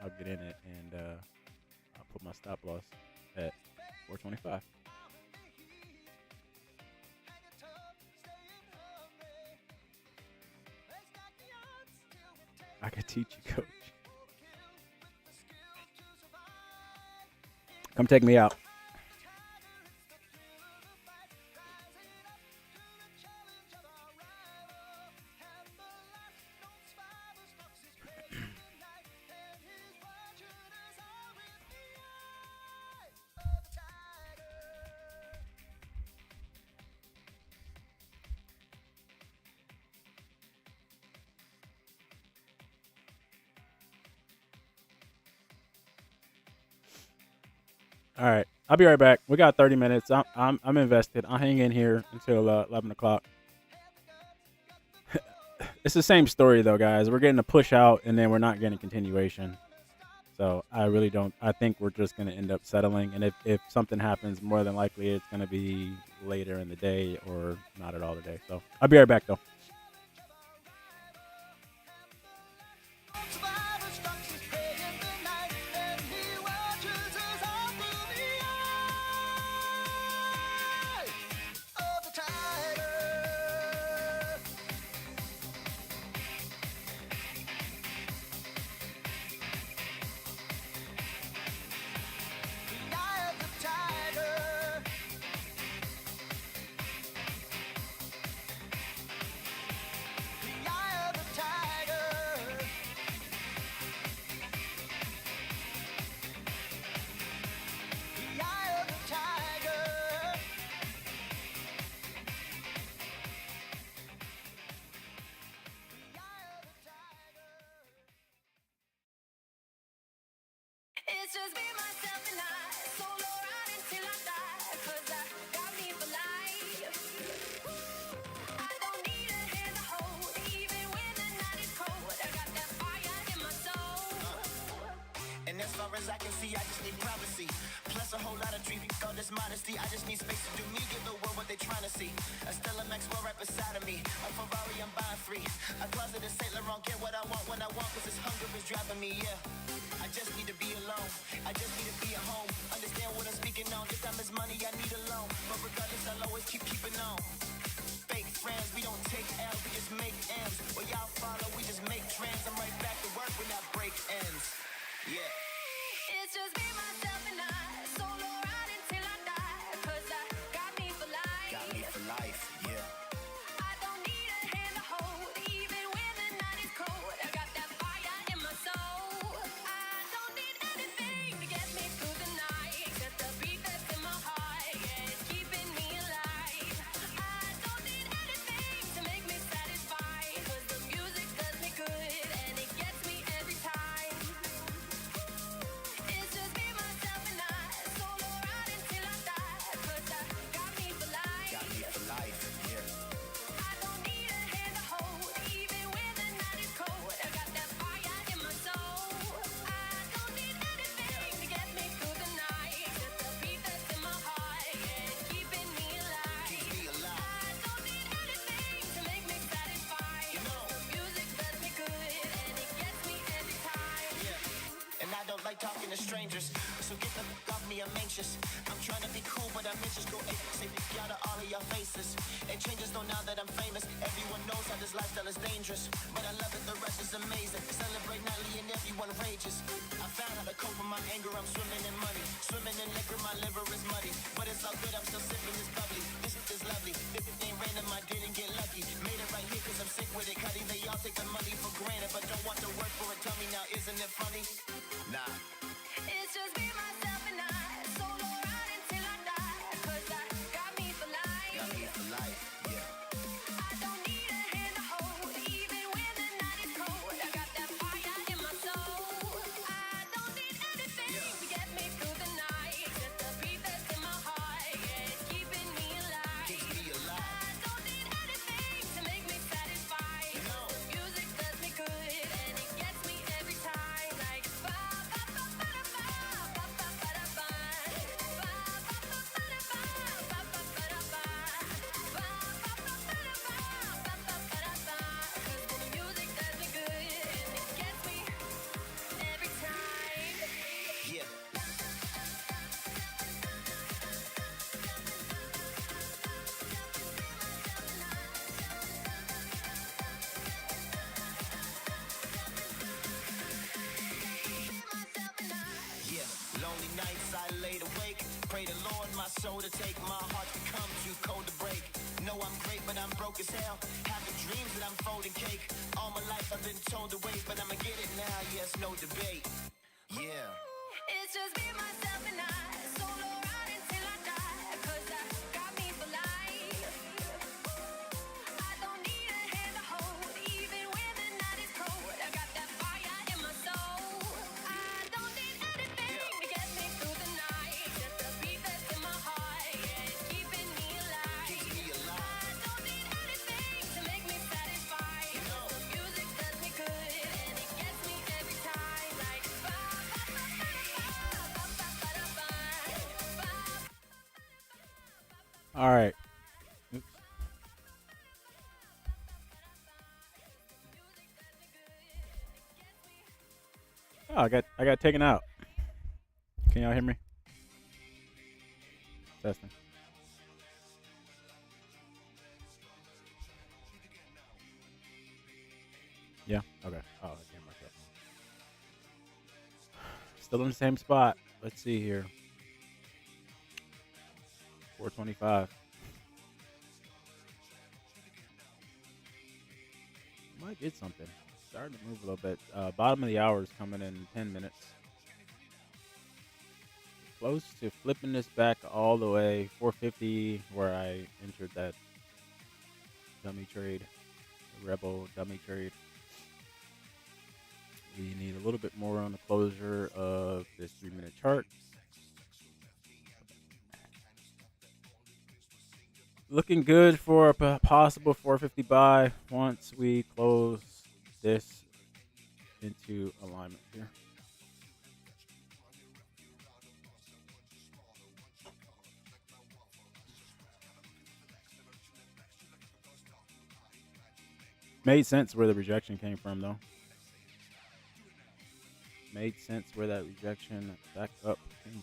I'll get in it and I'll put my stop loss at 425. I could teach you, coach. Come take me out. All right, I'll be right back. We got 30 minutes. I'm invested. I'll hang in here until 11 o'clock. It's the same story though, guys. We're getting a push out, and then we're not getting continuation. So I really don't. I think we're just going to end up settling. And if something happens, more than likely it's going to be later in the day or not at all today. So I'll be right back though. It's just me, myself, and I. Solo ride until I die. 'Cause I got me for life. I don't need a hand to hold. Even when the night is cold, I got that fire in my soul. And as far as I can see, I just need privacy. Plus a whole lot of treat, all this modesty. I just need space to do me, give the world what they trying to see. A Stella Maxwell right beside of me. A Ferrari, I'm buying free. A closet of Saint Laurent, get what I want when I want. 'Cause this hunger is driving me, yeah. I just need to be alone. I just need to be at home. Understand what I'm speaking on. This time is money, I need a loan. But regardless, I'll always keeping on. Fake friends, we don't take L's, we just make M's. Well, y'all follow, we just make trends. I'm right back to work when that break ends. Yeah. It's just me, myself, and I. Solo ride until I die. 'Cause I got me for life. Got me for life, yeah. I don't need a hand to hold. Even when the night is cold, I got that fire in my soul. I don't need anything to get me through the night. Except the beat that's in my heart. Yeah, it's keeping me alive. I don't need anything to make me satisfied. 'Cause the music does me good and it gets me every time. It's just me, myself, and I. Solo ride until I die. 'Cause I got me for life. Got me for life, yeah. I don't need a hand to hold. Even when the night is cold, I got that fire in my soul. I don't need anything to get me through the night. Except the beat that's in my heart. Yeah, it's keeping me alive. Keep me alive. I don't need anything to make me satisfied. The music does me good and it gets me every time. And I don't like talking to strangers, so get the f off me, I'm anxious. I'm trying to be cool, but I'm anxious. Go ape, say f y'all to all of your faces. It changes though now that I'm famous. Everyone knows how this lifestyle is dangerous, but I love it, the rush is amazing. Celebrate nightly and everyone rages. I found how to cope with my anger, I'm swimming in money. Swimming in liquor, my liver is muddy. But it's all good, I'm still sipping this bubbly. This is lovely, if it ain't random, I didn't get lucky. Made it right here 'cause I'm sick with it. Cutty, they all take the money for granted, but don't want to work for it. Tell me now, isn't it funny? Nah. It's just me, myself, and I. Solo ride until I die. 'Cause I got me for life. Got me for life, yeah. I don't need a hand to hold. Even when the night is cold, I got that fire in my soul. I don't need anything to get me through the night. Except the beat that's in my heart. Yeah, it's keeping me alive. Keeps me alive. I don't need anything to make me satisfied. No. The music does me good and it gets me every time. Like ba ba ba ba ba ba ba ba ba ba. Ba ba ba ba ba ba ba ba ba ba. Ba ba ba ba ba ba ba ba ba ba. 'Cause the music does me good and it gets me every time. Yeah. Yeah, lonely nights I laid awake. Pray the Lord my soul to take. My heart become too cold to break. Know I'm great, but I'm broke as hell. Having dreams that I'm folding cake. All my life I've been told to wait, but I'ma get it now, yes, no debate. Yeah. It's just me, myself, and I. Solo ride until I die. 'Cause I got me for life. I don't need a hand to hold. Even when the night is cold, I got that fire in my soul. I don't need anything to get me through the night. Except All right. Oops. Oh, I got taken out. Can y'all hear me? Testing. Yeah. Okay. Oh, I can't myself. Still in the same spot. Let's see here. 425. Might get something. Starting to move a little bit. Bottom of the hour is coming in 10 minutes. Close to flipping this back all the way. 450, where I entered that dummy trade, the Rebel dummy trade. We need a little bit more on the closure of this 3-minute chart. Looking good for a possible 450 buy once we close this into alignment here. Made sense where the rejection came from, though. Made sense where that rejection back up came from.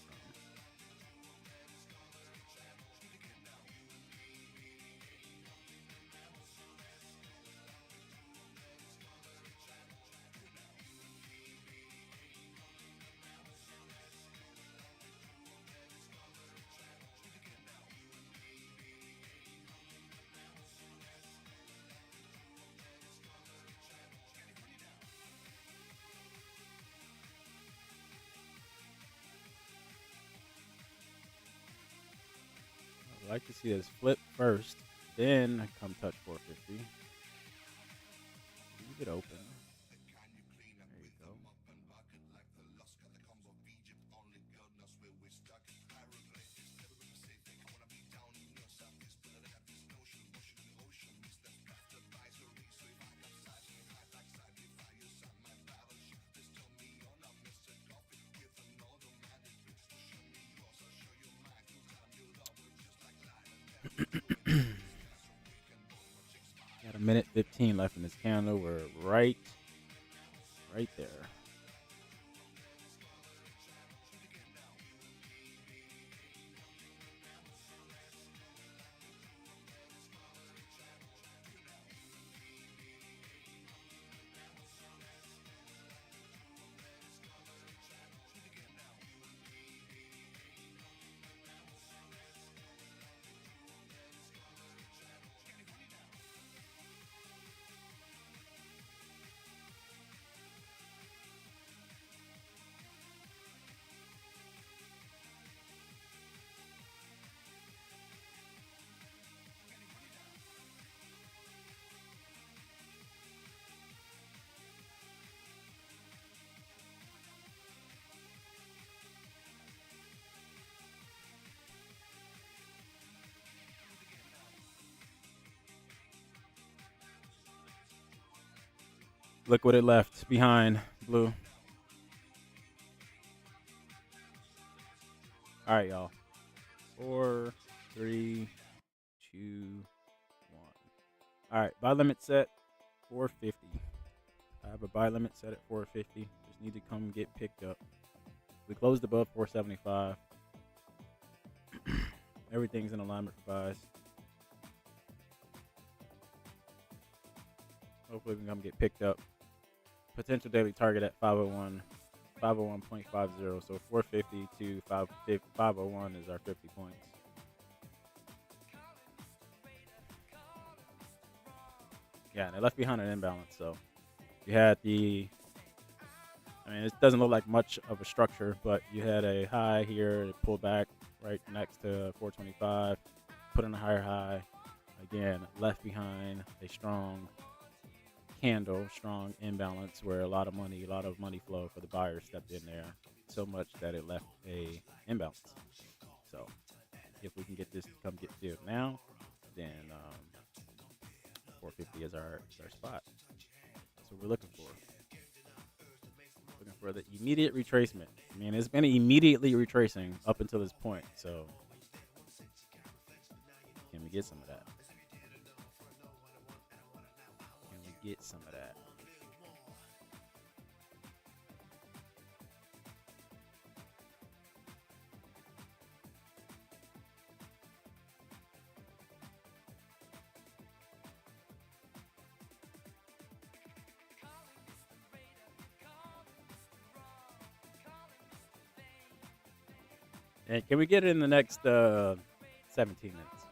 I'd like to see this flip first, then come touch 450. Leave it open. There you go. Got a minute 15 left in this candle. We're right there. Look what it left behind, blue. All right, y'all. 4, 3, 2, 1. All right, buy limit set 450. I have a buy limit set at 450. Just need to come get picked up. We closed above 475. Everything's in alignment for buys. Hopefully we can come get picked up. Potential daily target at 501, 501.50. So 450 to 501 is our 50 points. Yeah, and they left behind an imbalance. So you had it doesn't look like much of a structure, but you had a high here. It pulled back right next to 425, put in a higher high. Again, left behind a strong candle, strong imbalance where a lot of money flow for the buyers stepped in there, so much that it left a imbalance. So if we can get this to come get filled now, then 450 is our spot. That's what we're looking for. Looking for the immediate retracement. I mean, it's been immediately retracing up until this point. So get some of that? Can we get some of that? And can we get it in the next 17 minutes?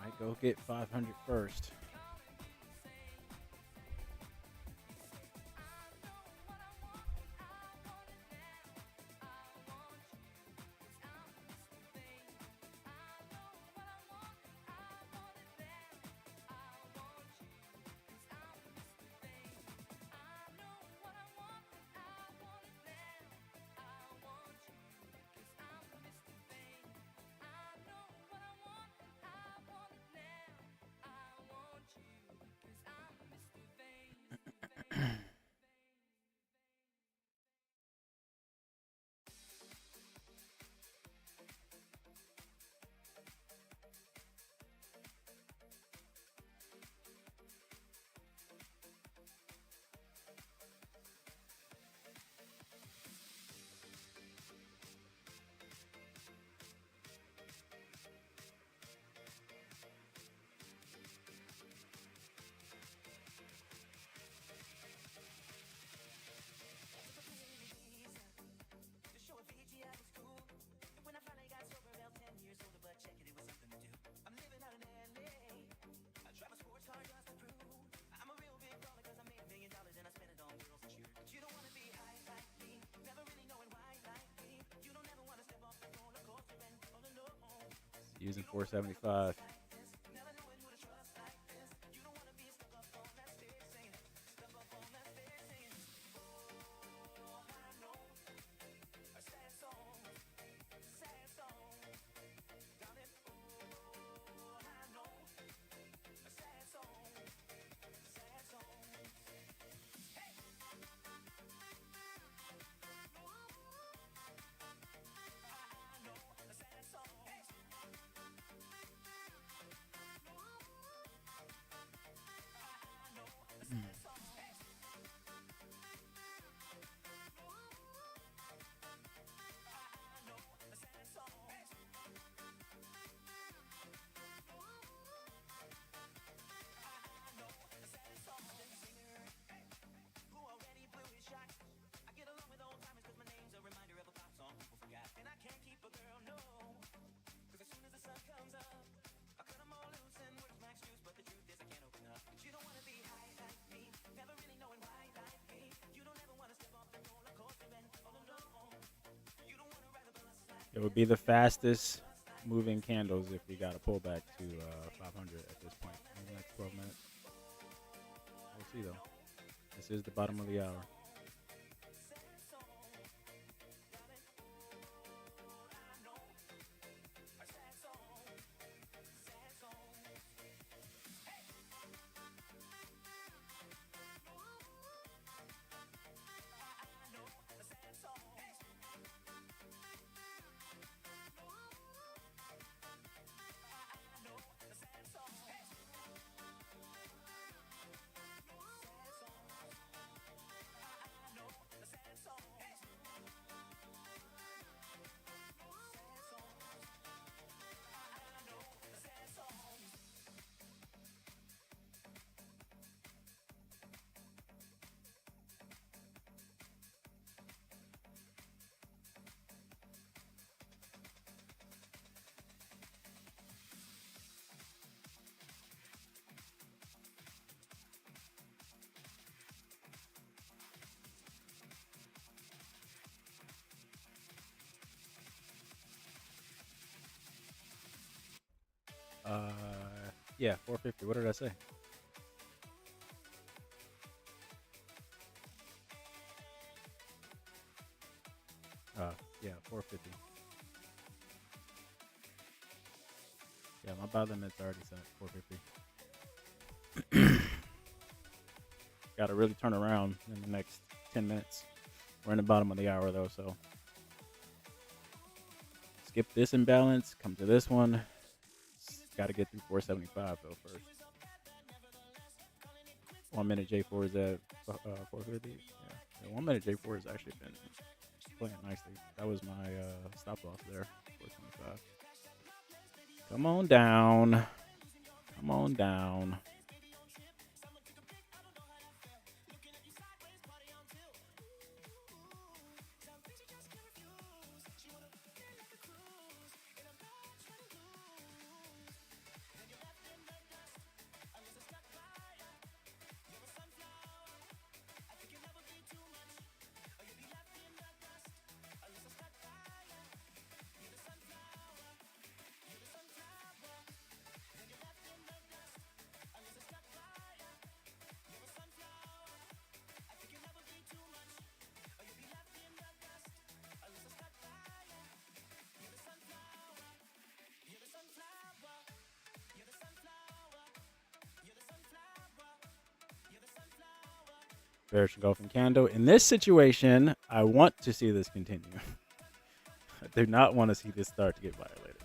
Might go get 500 first. Using 475. It would be the fastest moving candles if we got a pullback to 500 at this point in the next 12 minutes. We'll see though. This is the bottom of the hour. Yeah, 450. What did I say? Yeah, 450. Yeah, my buy limit's already set 450. Got to really turn around in the next 10 minutes. We're in the bottom of the hour though, so skip this imbalance, come to this one. Got to get through 475 though first. 1 minute J4 is at 450. Yeah, 1 minute J4 has actually been playing nicely. That was my stop loss there, 425. Come on down. Come on down. Bearish engulfing candle. In this situation, I want to see this continue. I do not want to see this start to get violated.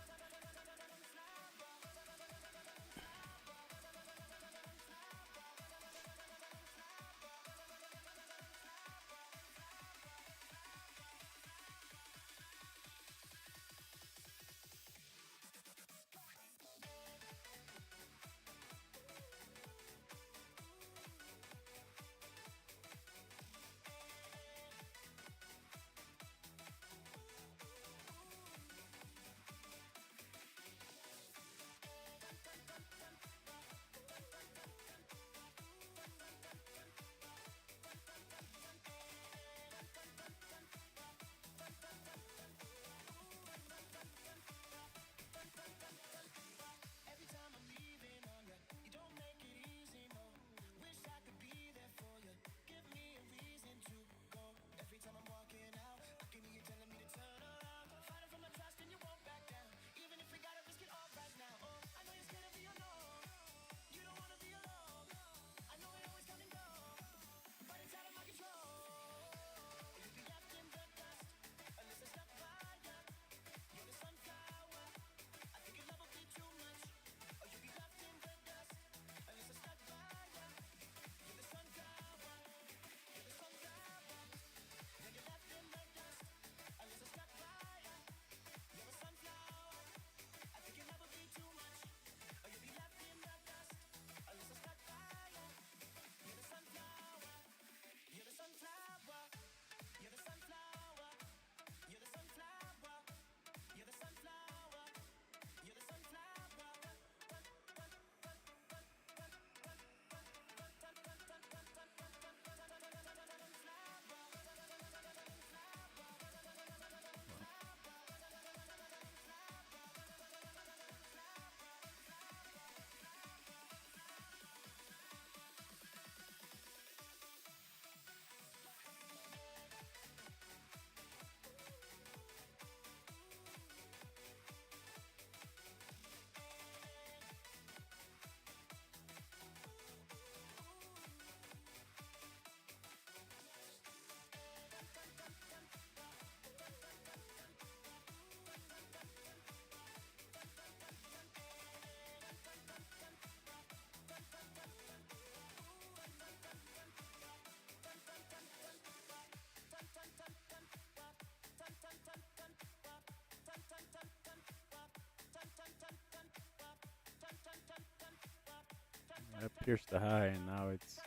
pierced the high, and now it's.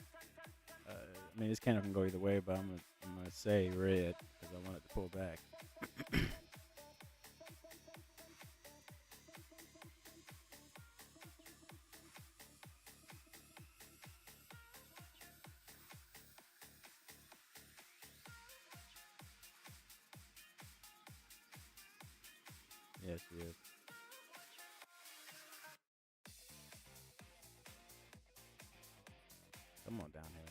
I mean, this candle can go either way, but I'm gonna say red because I want it to pull back. Yes, he is. Come on down here.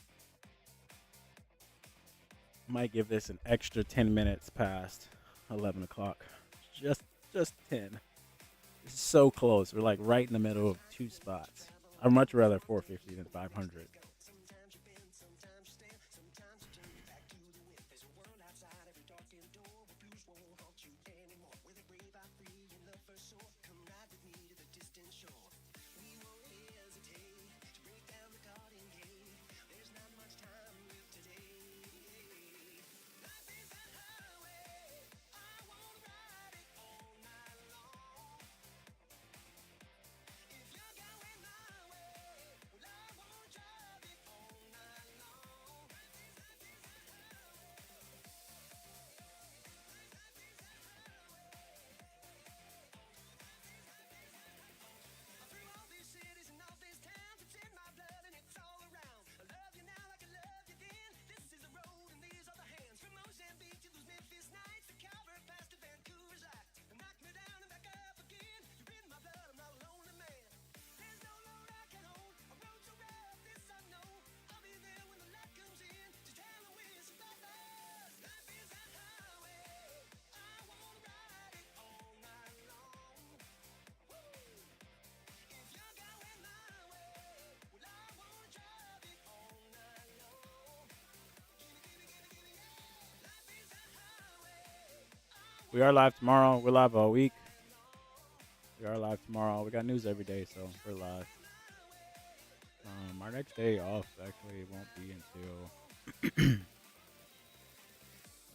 Might give this an extra 10 minutes past 11 o'clock. Just 10. It's so close. We're like right in the middle of two spots. I'd much rather 450 than 500. We are live tomorrow. We're live all week. We are live tomorrow. We got news every day, so we're live. Our next day off actually won't be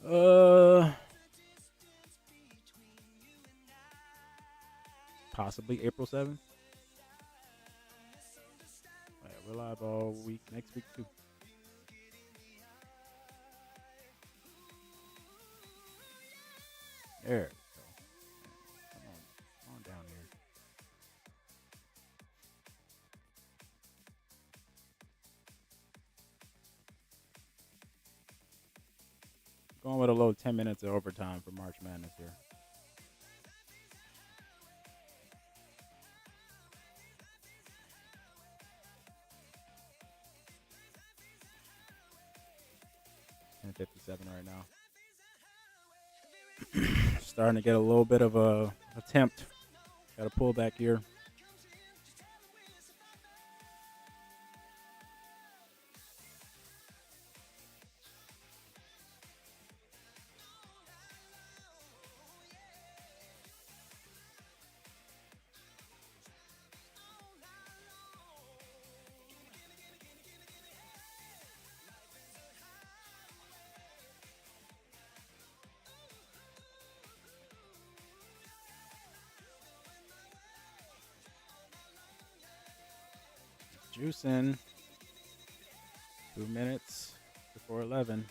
until possibly April 7th. Yeah, we're live all week. Next week too. There we go. Come on down here. Going with a low 10 minutes of overtime for March Madness here. $10.57 right now. Starting to get a little bit of a attempt. Got a pull back here. Juicing. 2 minutes before 11.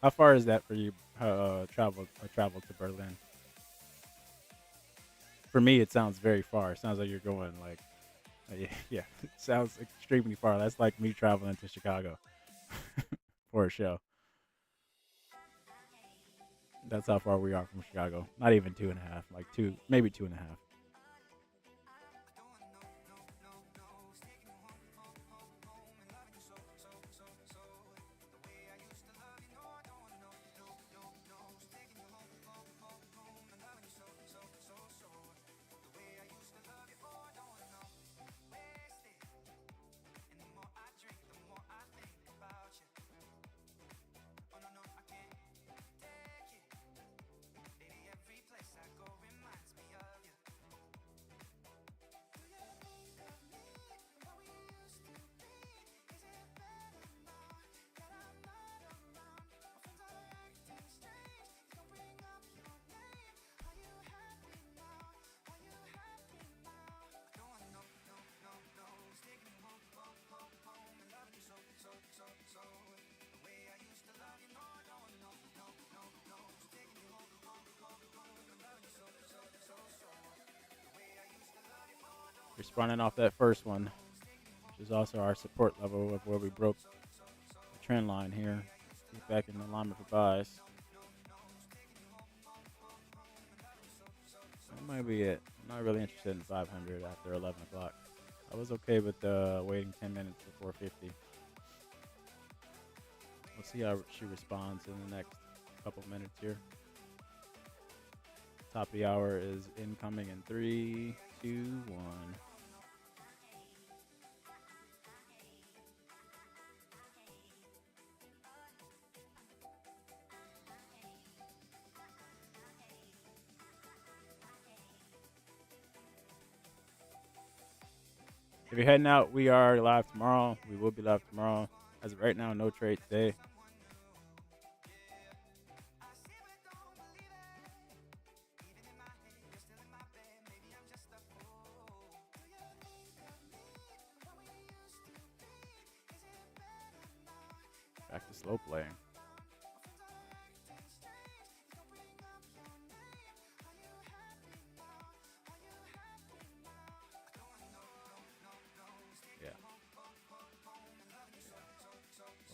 How far is that for you? Travel to Berlin. For me, it sounds very far. It sounds like you're going like, yeah. It sounds extremely far. That's like me traveling to Chicago for a show. That's how far we are from Chicago. Not even 2.5, like maybe 2.5. Responding off that first one, which is also our support level of where we broke the trend line here. Get back in alignment for buys. That might be it. I'm not really interested in 500 after 11 o'clock. I was okay with waiting 10 minutes to 450. We'll see how she responds in the next couple minutes here. Top of the hour is incoming in 3, 2, 1. If you're heading out, we are live tomorrow. We will be live tomorrow. As of right now, no trade today. Back to slow playing. Yeah.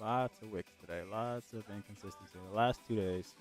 Lots of wicks today. Lots of inconsistency. The last 2 days.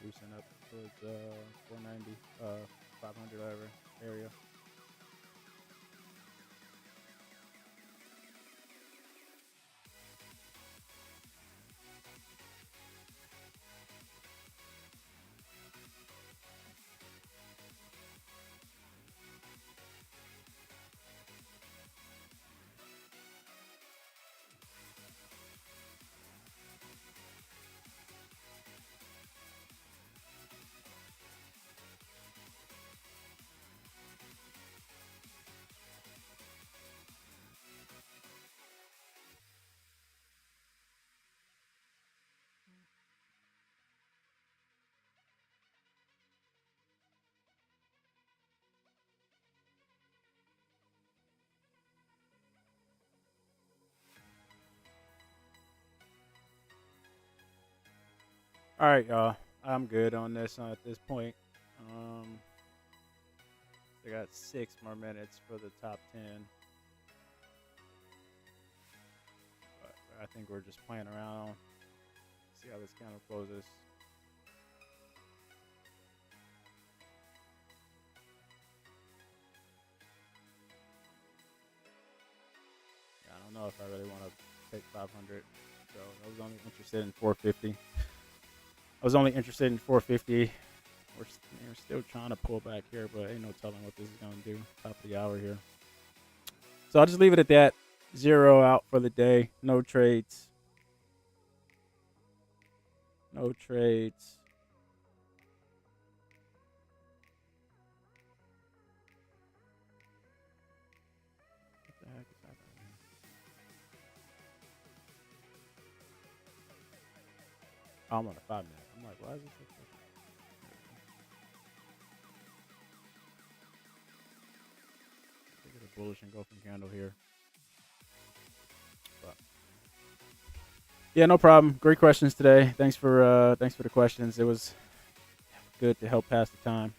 Boosting up towards 490, 500 whatever area. All right, y'all. I'm good on this at this point. I got 6 more minutes for the top 10. But I think we're just playing around. See how this kind of closes. know if I really want to take 500. So I was only interested in 450. We're still trying to pull back here, but ain't no telling what this is going to do. Top of the hour here. So I'll just leave it at that. 0 out for the day. No trades. No trades. What the heck is happening here? Oh, I'm on a 5 minute. I'm like, why is this so quick? Look at a bullish engulfing candle here. But yeah, no problem. Great questions today. Thanks for the questions. It was good to help pass the time.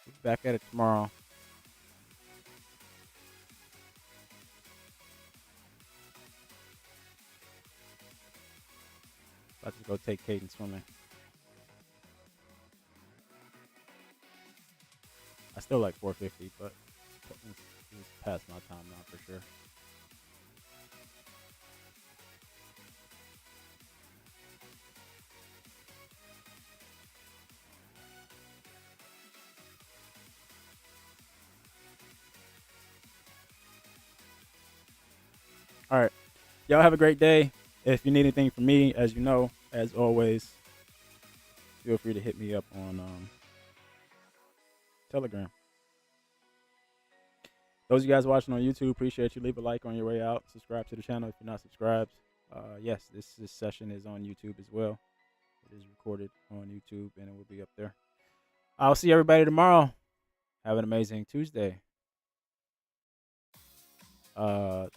We'll be back at it tomorrow. About to go take Caden swimming. I still like 450, but it's past my time now for sure. All right. Y'all have a great day. If you need anything from me, as you know, as always, feel free to hit me up on Telegram. Those of you guys watching on YouTube, appreciate you. Leave a like on your way out. Subscribe to the channel if you're not subscribed. Yes, this session is on YouTube as well. It is recorded on YouTube, and it will be up there. I'll see everybody tomorrow. Have an amazing Tuesday. I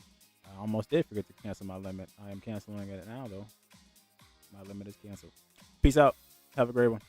almost did forget to cancel my limit. I am canceling it now, though. My limit is canceled. Peace out. Have a great one.